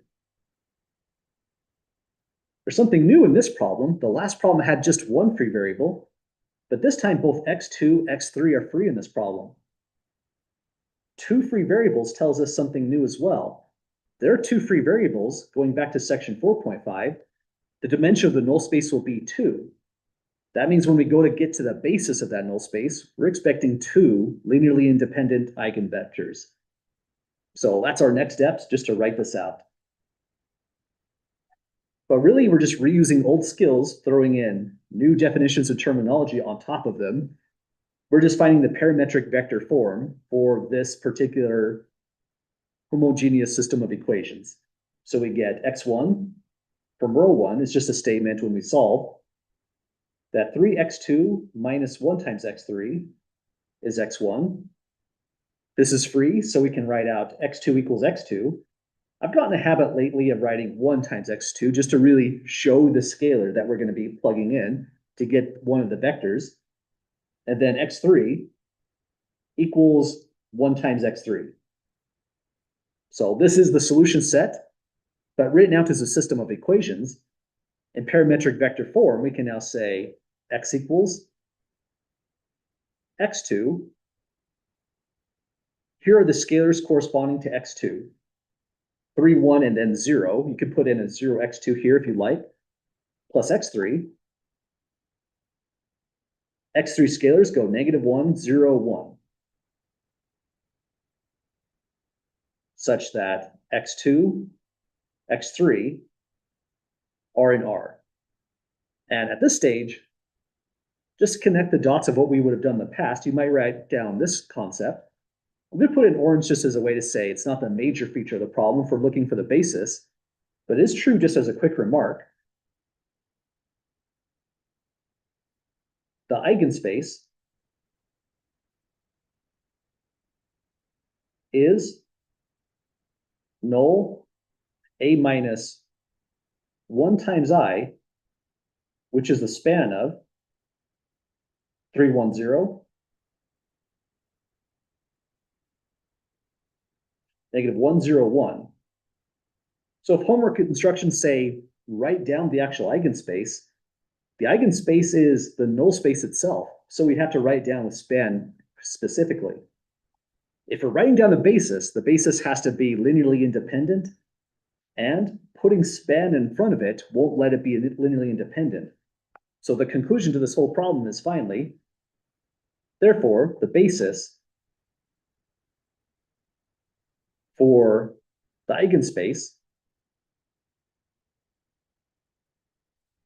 Speaker 1: There's something new in this problem. The last problem had just one free variable, but this time both x2, x3 are free in this problem. 2 free variables tells us something new as well. There are 2 free variables, going back to section 4.5, the dimension of the null space will be 2. That means when we go to get to the basis of that null space, we're expecting 2 linearly independent eigenvectors. So that's our next steps, just to write this out. But really, we're just reusing old skills, throwing in new definitions of terminology on top of them. We're just finding the parametric vector form for this particular homogeneous system of equations. So we get x1 from row 1 is just a statement when we solve that 3x2 minus 1 times x3 is x1. This is free, so we can write out x2 equals x2. I've gotten a habit lately of writing 1 times x2 just to really show the scalar that we're going to be plugging in to get one of the vectors. And then x3 equals 1 times x3. So this is the solution set, but written out as a system of equations. In parametric vector form, we can now say x equals x2. Here are the scalars corresponding to x2. 3, 1, and then 0. You could put in a 0 x2 here if you like, plus x3. x3 scalars go -1, 0, 1. Such that x2, x3 are in R. And at this stage, just connect the dots of what we would have done in the past. You might write down this concept. I'm going to put in orange just as a way to say it's not the major feature of the problem if we're looking for the basis, but it is true just as a quick remark. The eigenspace is null A minus 1 times I, which is the span of 3, 1, 0, negative 1, 0, 1. So if homework instructions say write down the actual eigenspace, the eigenspace is the null space itself. So we have to write down the span specifically. If we're writing down the basis has to be linearly independent, and putting span in front of it won't let it be linearly independent. So the conclusion to this whole problem is finally, therefore, the basis for the eigenspace,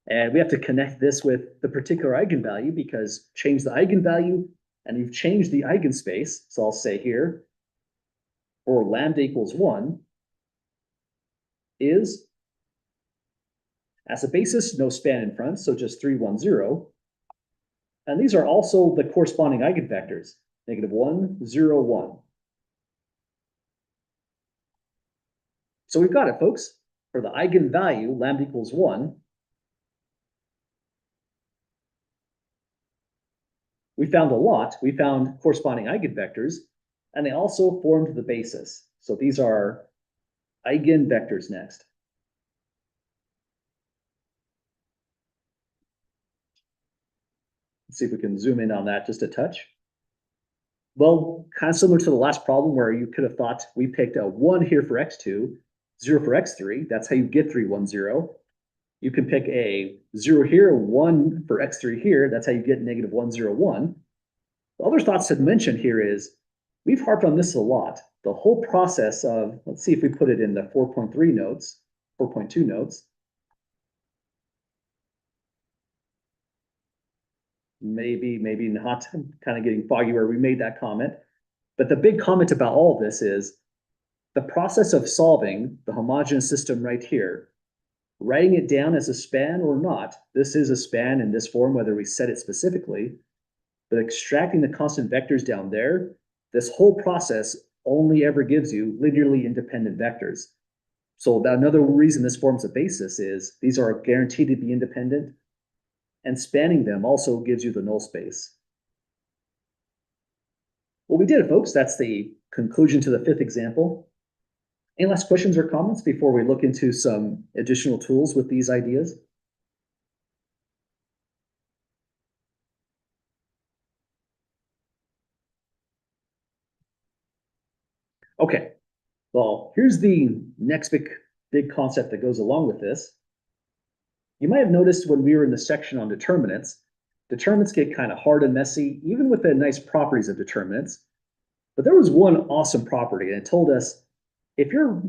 Speaker 1: and we have to connect this with the particular eigenvalue because change the eigenvalue and you've changed the eigenspace. So I'll say here, for lambda equals 1 is, as a basis, no span in front, so just 3, 1, 0. And these are also the corresponding eigenvectors, negative 1, 0, 1. So we've got it, folks. For the eigenvalue, lambda equals 1, we found a lot. We found corresponding eigenvectors, and they also formed the basis. So these are eigenvectors next. Let's see if we can zoom in on that just a touch. Well, kind of similar to the last problem where you could have thought we picked a 1 here for x2, 0 for x3. That's how you get 3, 1, 0. You can pick a 0 here, 1 for x3 here. That's how you get negative 1, 0, 1. The other thoughts to mention here is we've harped on this a lot. The whole process of, let's see if we put it in the 4.3 notes, 4.2 notes. Maybe not, kind of getting foggy where we made that comment. But the big comment about all of this is the process of solving the homogeneous system right here, writing it down as a span or not. This is a span in this form, whether we set it specifically, but extracting the constant vectors down there, this whole process only ever gives you linearly independent vectors. So another reason this forms a basis is these are guaranteed to be independent, and spanning them also gives you the null space. Well, we did it, folks. That's the conclusion to the 5th example. Any last questions or comments before we look into some additional tools with these ideas? Okay, well, here's the next big concept that goes along with this. You might have noticed when we were in the section on determinants, determinants get kind of hard and messy, even with the nice properties of determinants. But there was one awesome property, and it told us if your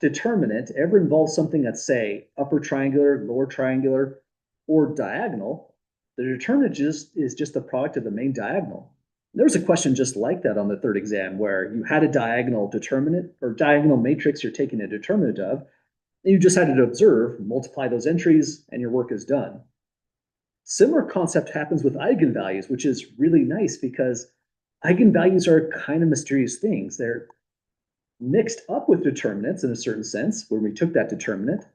Speaker 1: determinant ever involves something that's, say, upper triangular, lower triangular, or diagonal, the determinant is just the product of the main diagonal. There was a question just like that on the 3rd exam where you had a diagonal determinant or diagonal matrix you're taking a determinant of, and you just had to observe, multiply those entries, and your work is done. Similar concept happens with eigenvalues, which is really nice because eigenvalues are kind of mysterious things. They're mixed up with determinants in a certain sense when we took that determinant.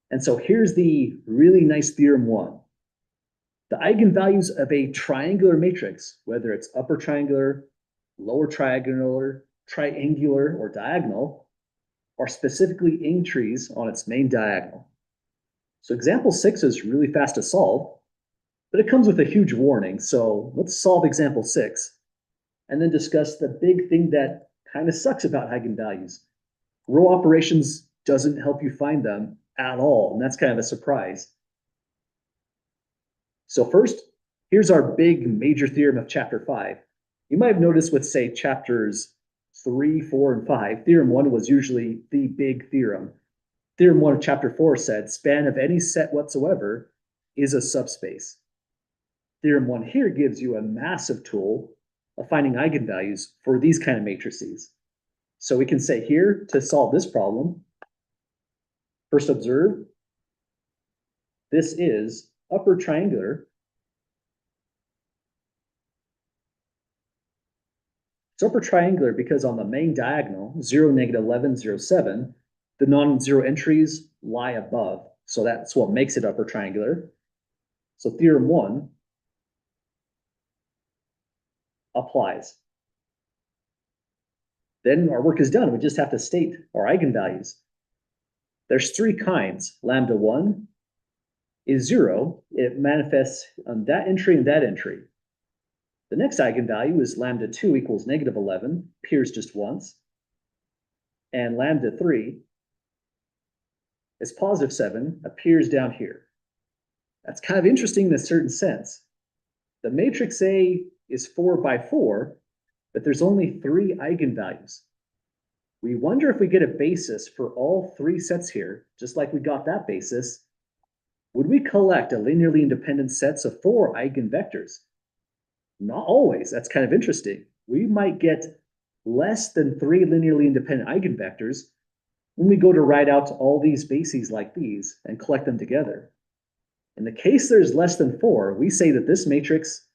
Speaker 1: And so here's the really nice theorem 1. The eigenvalues of a triangular matrix, whether it's upper triangular, lower triangular, triangular, or diagonal, are specifically entries on its main diagonal. So example 6 is really fast to solve, but it comes with a huge warning. So let's solve example 6 and then discuss the big thing that kind of sucks about eigenvalues. Row operations doesn't help you find them at all, and that's kind of a surprise. So first, here's our big major theorem of chapter 5. You might have noticed with, say, chapters 3, 4, and 5, theorem 1 was usually the big theorem. Theorem 1 of chapter 4 said span of any set whatsoever is a subspace. Theorem 1 here gives you a massive tool of finding eigenvalues for these kind of matrices. So we can say here, to solve this problem, first observe, this is upper triangular. It's upper triangular because on the main diagonal, 0, negative 11, 0, 7, the non-zero entries lie above. So that's what makes it upper triangular. So theorem 1 applies. Then our work is done. We just have to state our eigenvalues. There's three kinds. Lambda 1 is 0. It manifests on that entry and that entry. The next eigenvalue is lambda 2 equals negative 11, appears just once. And lambda 3 is positive 7, appears down here. That's kind of interesting in a certain sense. The matrix A is 4 by 4, but there's only 3 eigenvalues. We wonder if we get a basis for all 3 sets here, just like we got that basis, would we collect a linearly independent sets of 4 eigenvectors? Not always. That's kind of interesting. We might get less than 3 linearly independent eigenvectors when we go to write out all these bases like these and collect them together. In the case there's less than 4, we say that this matrix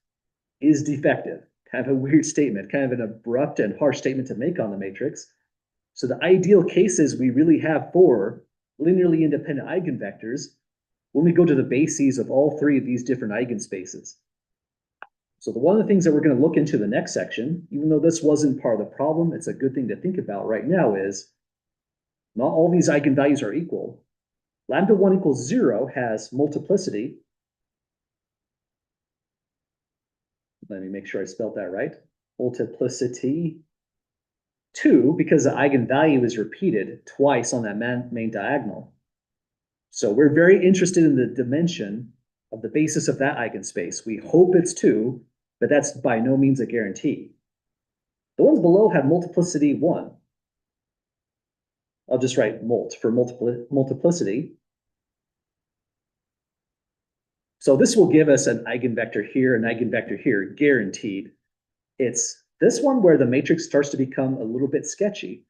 Speaker 1: is defective. Kind of a weird statement, kind of an abrupt and harsh statement to make on the matrix. So the ideal case is we really have 4 linearly independent eigenvectors when we go to the bases of all 3 of these different eigenspaces. So one of the things that we're going to look into the next section, even though this wasn't part of the problem, it's a good thing to think about right now, is not all these eigenvalues are equal. Lambda 1 equals 0 has multiplicity. Let me make sure I spelled that right. Multiplicity 2, because the eigenvalue is repeated twice on that main diagonal. So we're very interested in the dimension of the basis of that eigenspace. We hope it's 2, but that's by no means a guarantee. The ones below have multiplicity 1. I'll just write mult for multiplicity. So this will give us an eigenvector here, an eigenvector here, guaranteed. It's this one where the matrix starts to become a little bit sketchy.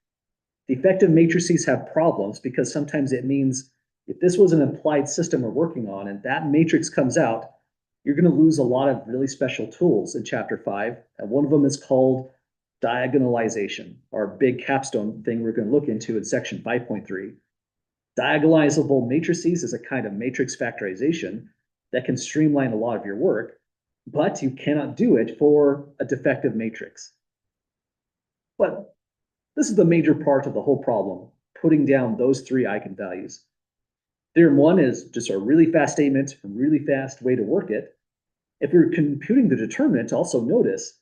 Speaker 1: Defective matrices have problems because sometimes it means if this was an implied system we're working on and that matrix comes out, you're going to lose a lot of really special tools in chapter 5. And one of them is called diagonalization, our big capstone thing we're going to look into in section 5.3. Diagonalizable matrices is a kind of matrix factorization that can streamline a lot of your work, but you cannot do it for a defective matrix. But this is the major part of the whole problem, putting down those 3 eigenvalues. Theorem 1 is just a really fast statement, a really fast way to work it. If you're computing the determinant, also notice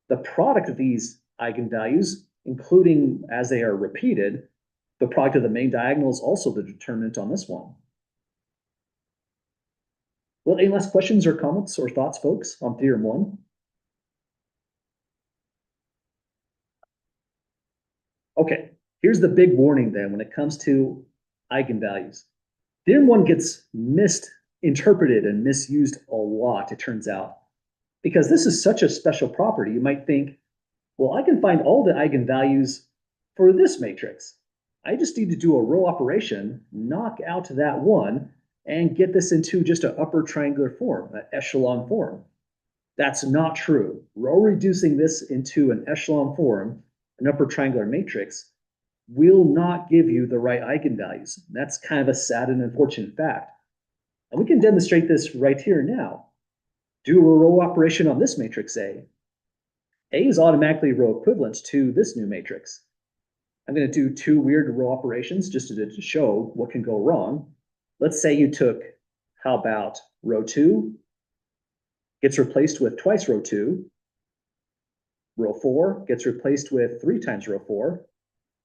Speaker 1: the product of these eigenvalues, including as they are repeated, the product of the main diagonal is also the determinant on this one. Well, any last questions or comments or thoughts, folks, on theorem 1? Okay, here's the big warning then when it comes to eigenvalues. Theorem 1 gets misinterpreted and misused a lot, it turns out. Because this is such a special property, you might think, well, I can find all the eigenvalues for this matrix. I just need to do a row operation, knock out that one, and get this into just an upper triangular form, an echelon form. That's not true. Row reducing this into an echelon form, an upper triangular matrix, will not give you the right eigenvalues. That's kind of a sad and unfortunate fact. And we can demonstrate this right here now. Do a row operation on this matrix A. A is automatically row equivalent to this new matrix. I'm going to do 2 weird row operations just to show what can go wrong. Let's say you took, how about row 2 gets replaced with twice row 2. Row 4 gets replaced with 3 times row 4.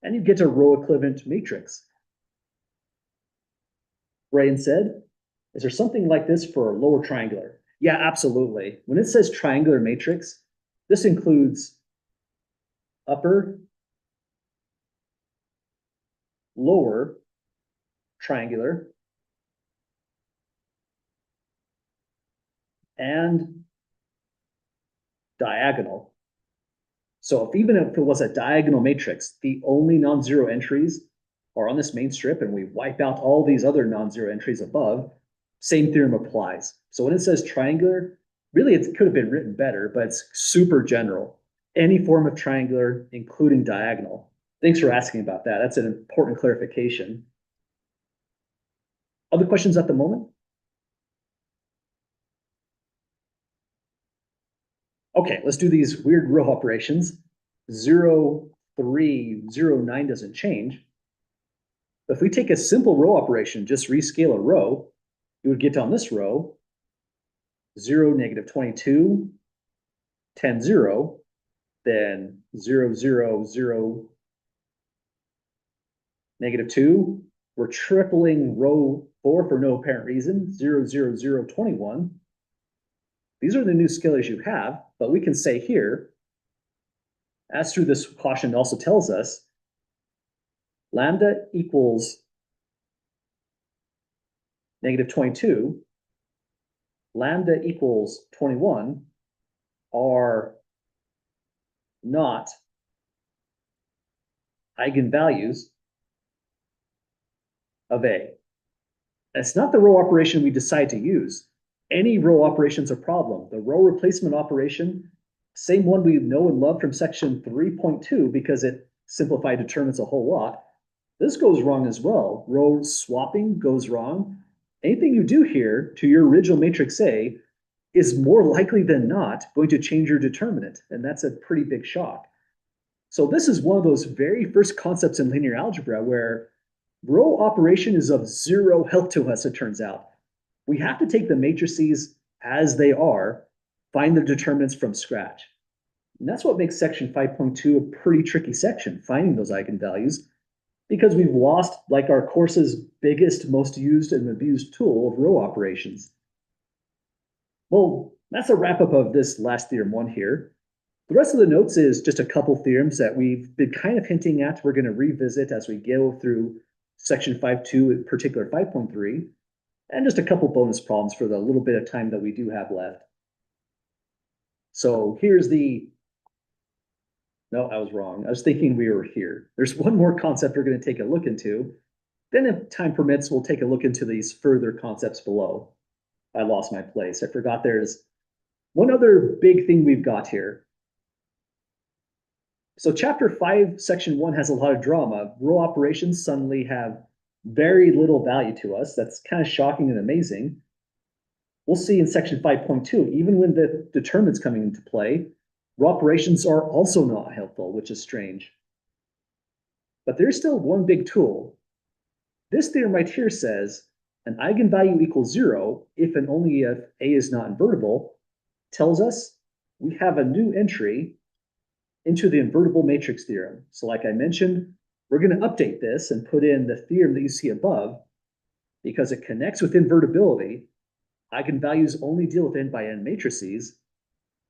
Speaker 1: And you get a row equivalent matrix. Brian said, is there something like this for lower triangular? Yeah, absolutely. When it says triangular matrix, this includes upper, lower triangular, and diagonal. So even if it was a diagonal matrix, the only non-zero entries are on this main strip and we wipe out all these other non-zero entries above, same theorem applies. So when it says triangular, really it could have been written better, but it's super general. Any form of triangular, including diagonal. Thanks for asking about that. That's an important clarification. Other questions at the moment? Okay, let's do these weird row operations. 0, 3, 0, 9 doesn't change. But if we take a simple row operation, just rescale a row, you would get on this row 0, -22, 10, 0, then 0, 0, 0, -2. We're tripling row 4 for no apparent reason, 0, 0, 0, 21. These are the new scalars you have, but we can say here, as through this caution also tells us, lambda equals -22, lambda equals 21 are not eigenvalues of A. It's not the row operation we decide to use. Any row operation is a problem. The row replacement operation, same one we know and love from section 3.2 because it simplified determinants a whole lot. This goes wrong as well. Row swapping goes wrong. Anything you do here to your original matrix A is more likely than not going to change your determinant, and that's a pretty big shock. So this is one of those very first concepts in linear algebra where row operation is of zero help to us, it turns out. We have to take the matrices as they are, find their determinants from scratch. And that's what makes section 5.2 a pretty tricky section, finding those eigenvalues, because we've lost like our course's biggest, most used and abused tool of row operations. Well, that's a wrap up of this last theorem 1 here. The rest of the notes is just a couple theorems that we've been kind of hinting at. We're going to revisit as we go through section 5.2, in particular 5.3, and just a couple bonus problems for the little bit of time that we do have left. So here's no, I was wrong. I was thinking we were here. There's one more concept we're going to take a look into. Then if time permits, we'll take a look into these further concepts below. I lost my place. I forgot there's one other big thing we've got here. So chapter 5, section 1 has a lot of drama. Row operations suddenly have very little value to us. That's kind of shocking and amazing. We'll see in section 5.2, even when the determinants coming into play, row operations are also not helpful, which is strange. But there's still one big tool. This theorem right here says an eigenvalue equals 0 if and only if A is not invertible, tells us we have a new entry into the invertible matrix theorem. So like I mentioned, we're going to update this and put in the theorem that you see above because it connects with invertibility. Eigenvalues only deal with n by n matrices.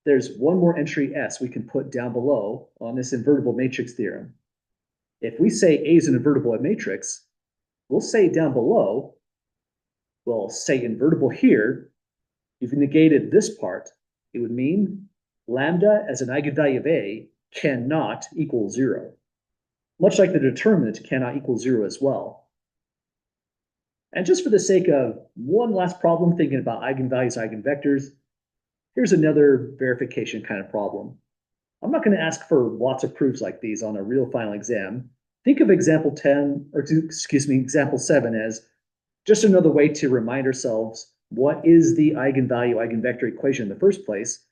Speaker 1: There's one more entry S we can put down below on this invertible matrix theorem. If we say A is an invertible matrix, we'll say down below, we'll say invertible here. You've negated this part. It would mean lambda as an eigenvalue of A cannot equal 0, much like the determinant cannot equal 0 as well. And just for the sake of one last problem, thinking about eigenvalues, eigenvectors, here's another verification kind of problem. I'm not going to ask for lots of proofs like these on a real final exam. Think of example 10, or excuse me, example 7 as just another way to remind ourselves what is the eigenvalue eigenvector equation in the first place.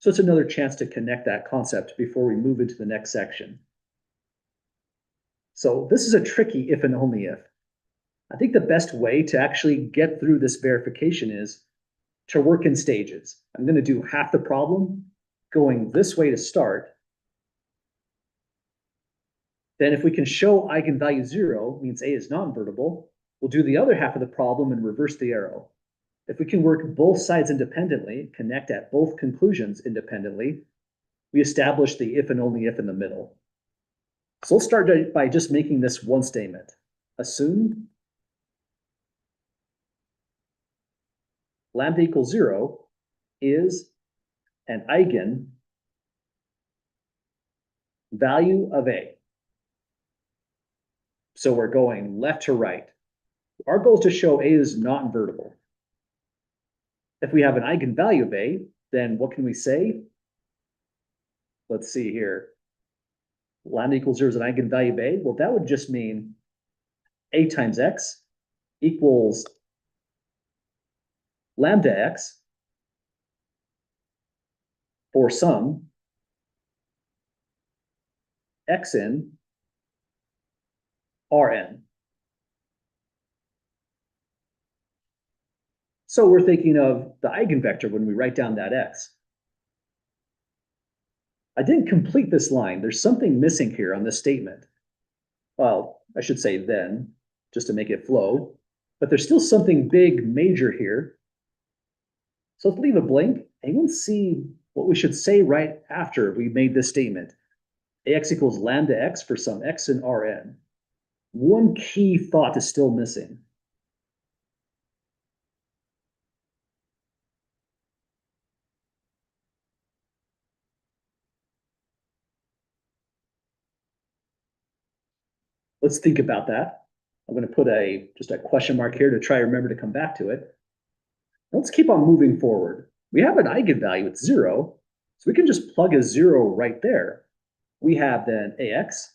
Speaker 1: So it's another chance to connect that concept before we move into the next section. So this is a tricky if and only if. I think the best way to actually get through this verification is to work in stages. I'm going to do half the problem going this way to start. Then if we can show eigenvalue 0 means A is not invertible, we'll do the other half of the problem and reverse the arrow. If we can work both sides independently, connect at both conclusions independently, we establish the if and only if in the middle. So let's start by just making this one statement. Assume lambda equals 0 is an eigen value of A. So we're going left to right. Our goal is to show A is not invertible. If we have an eigenvalue of A, then what can we say? Let's see here. Lambda equals 0 is an eigenvalue of A. Well, that would just mean A times X equals lambda X for some X in Rn. So we're thinking of the eigenvector when we write down that X. I didn't complete this line. There's something missing here on this statement. Well, I should say then, just to make it flow, but there's still something big, major here. So let's leave it blank and we'll see what we should say right after we made this statement. AX equals lambda X for some X in Rn. One key thought is still missing. Let's think about that. I'm going to put just a question mark here to try to remember to come back to it. Let's keep on moving forward. We have an eigenvalue, it's 0, so we can just plug a 0 right there. We have then AX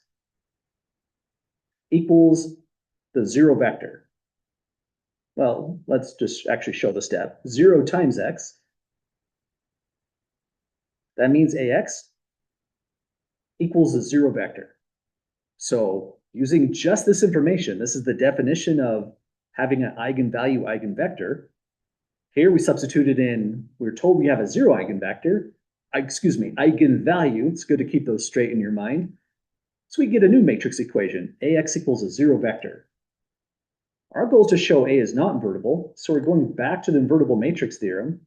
Speaker 1: equals the 0 vector. Well, let's just actually show the step. 0 times X. That means AX equals the 0 vector. So using just this information, this is the definition of having an eigenvalue eigenvector. Here we substituted in, we're told we have a 0 eigenvector, eigenvalue. It's good to keep those straight in your mind. So we get a new matrix equation, AX equals a 0 vector. Our goal is to show A is not invertible, so we're going back to the invertible matrix theorem,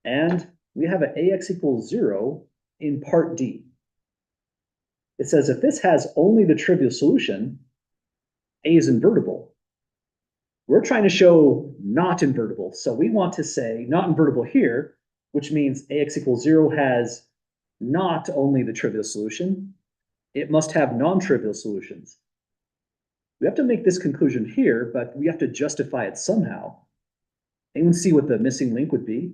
Speaker 1: and we have an AX equals 0 in part D. It says if this has only the trivial solution, A is invertible. We're trying to show not invertible, so we want to say not invertible here, which means AX equals 0 has not only the trivial solution, it must have non-trivial solutions. We have to make this conclusion here, but we have to justify it somehow. Anyone see what the missing link would be?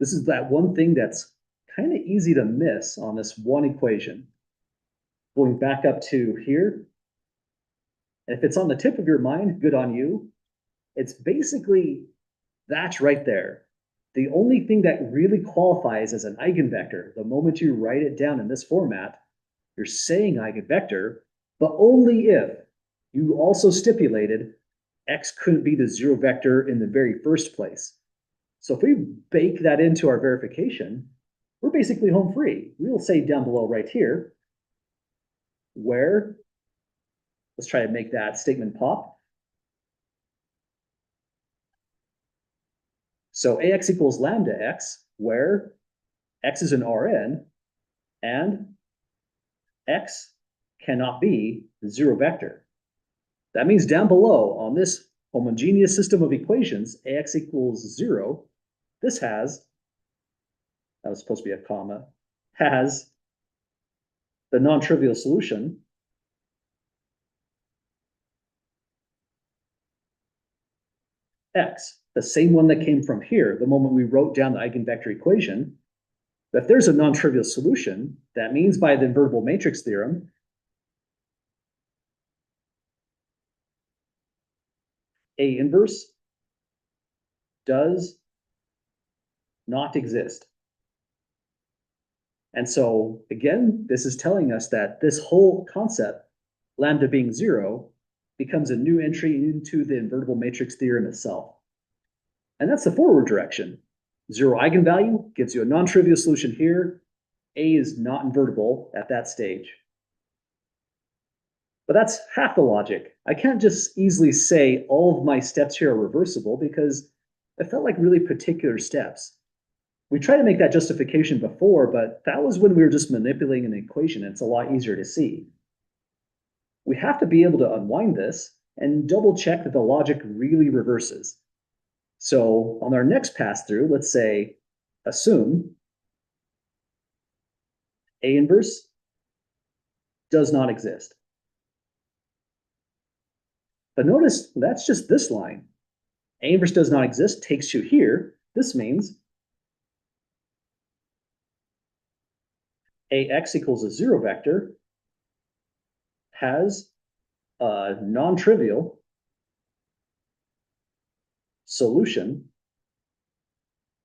Speaker 1: This is that one thing that's kind of easy to miss on this one equation. Going back up to here, and if it's on the tip of your mind, good on you. It's basically that right there. The only thing that really qualifies as an eigenvector, the moment you write it down in this format, you're saying eigenvector, but only if you also stipulated X couldn't be the 0 vector in the very first place. So if we bake that into our verification, we're basically home free. We will say down below right here, where, let's try to make that statement pop. So AX equals lambda X, where X is an Rn, and X cannot be the 0 vector. That means down below on this homogeneous system of equations, AX equals 0, this has, that was supposed to be a comma, has the non-trivial solution X, the same one that came from here the moment we wrote down the eigenvector equation. But if there's a non-trivial solution, that means by the invertible matrix theorem, A inverse does not exist. And so again, this is telling us that this whole concept, lambda being 0, becomes a new entry into the invertible matrix theorem itself. And that's the forward direction. 0 eigenvalue gives you a non-trivial solution here. A is not invertible at that stage. But that's half the logic. I can't just easily say all of my steps here are reversible because it felt like really particular steps. We tried to make that justification before, but that was when we were just manipulating an equation. And it's a lot easier to see. We have to be able to unwind this and double check that the logic really reverses. So on our next pass through, let's say, assume A inverse does not exist. But notice that's just this line. A inverse does not exist takes you here. This means AX equals a zero vector has a non-trivial solution,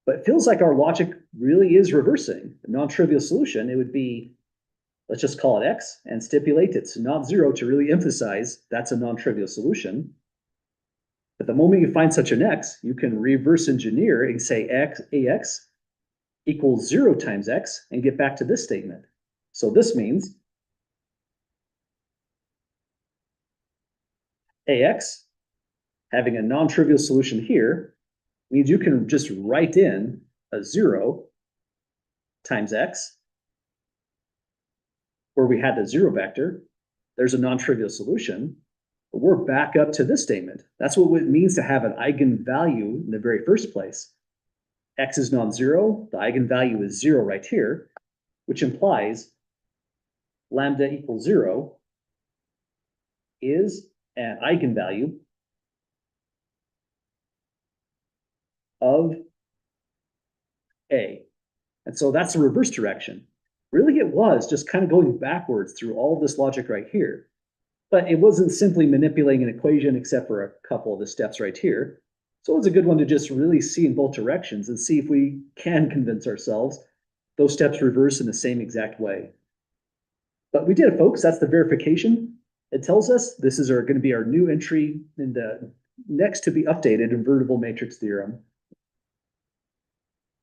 Speaker 1: but it feels like our logic really is reversing. A non-trivial solution, it would be, let's just call it X and stipulate it's not zero to really emphasize that's a non-trivial solution. But the moment you find such an X, you can reverse engineer and say AX equals 0 times X and get back to this statement. So this means AX having a non-trivial solution here means you can just write in a 0 times X, where we had the zero vector. There's a non-trivial solution, but we're back up to this statement. That's what it means to have an eigenvalue in the very first place. X is non-zero, the eigenvalue is 0 right here, which implies lambda equals 0 is an eigenvalue of A. And so that's the reverse direction. Really, it was just kind of going backwards through all of this logic right here. But it wasn't simply manipulating an equation except for a couple of the steps right here. So it's a good one to just really see in both directions and see if we can convince ourselves those steps reverse in the same exact way. But we did it, folks. That's the verification. It tells us this is going to be our new entry in the next to be updated invertible matrix theorem.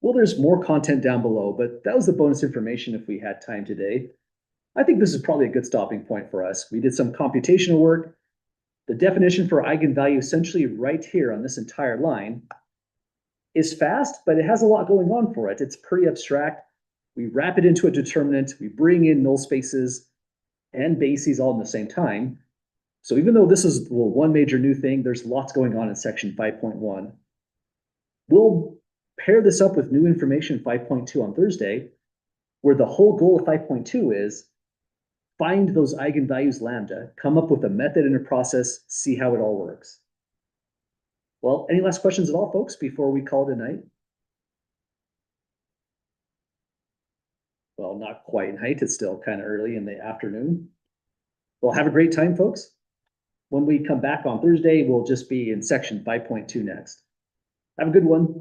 Speaker 1: Well, there's more content down below, but that was the bonus information if we had time today. I think this is probably a good stopping point for us. We did some computational work. The definition for eigenvalue essentially right here on this entire line is fast, but it has a lot going on for it. It's pretty abstract. We wrap it into a determinant. We bring in null spaces and bases all at the same time. So even though this is one major new thing, there's lots going on in section 5.1. We'll pair this up with new information 5.2 on Thursday, where the whole goal of 5.2 is find those eigenvalues lambda, come up with a method and a process, see how it all works. Well, any last questions at all, folks, before we call it a night? Well, not quite night. It's still kind of early in the afternoon. Well, have a great time, folks. When we come back on Thursday, we'll just be in section 5.2 next. Have a good one.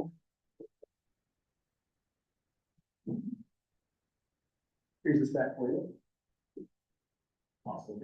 Speaker 1: Here's the stack for you. Awesome.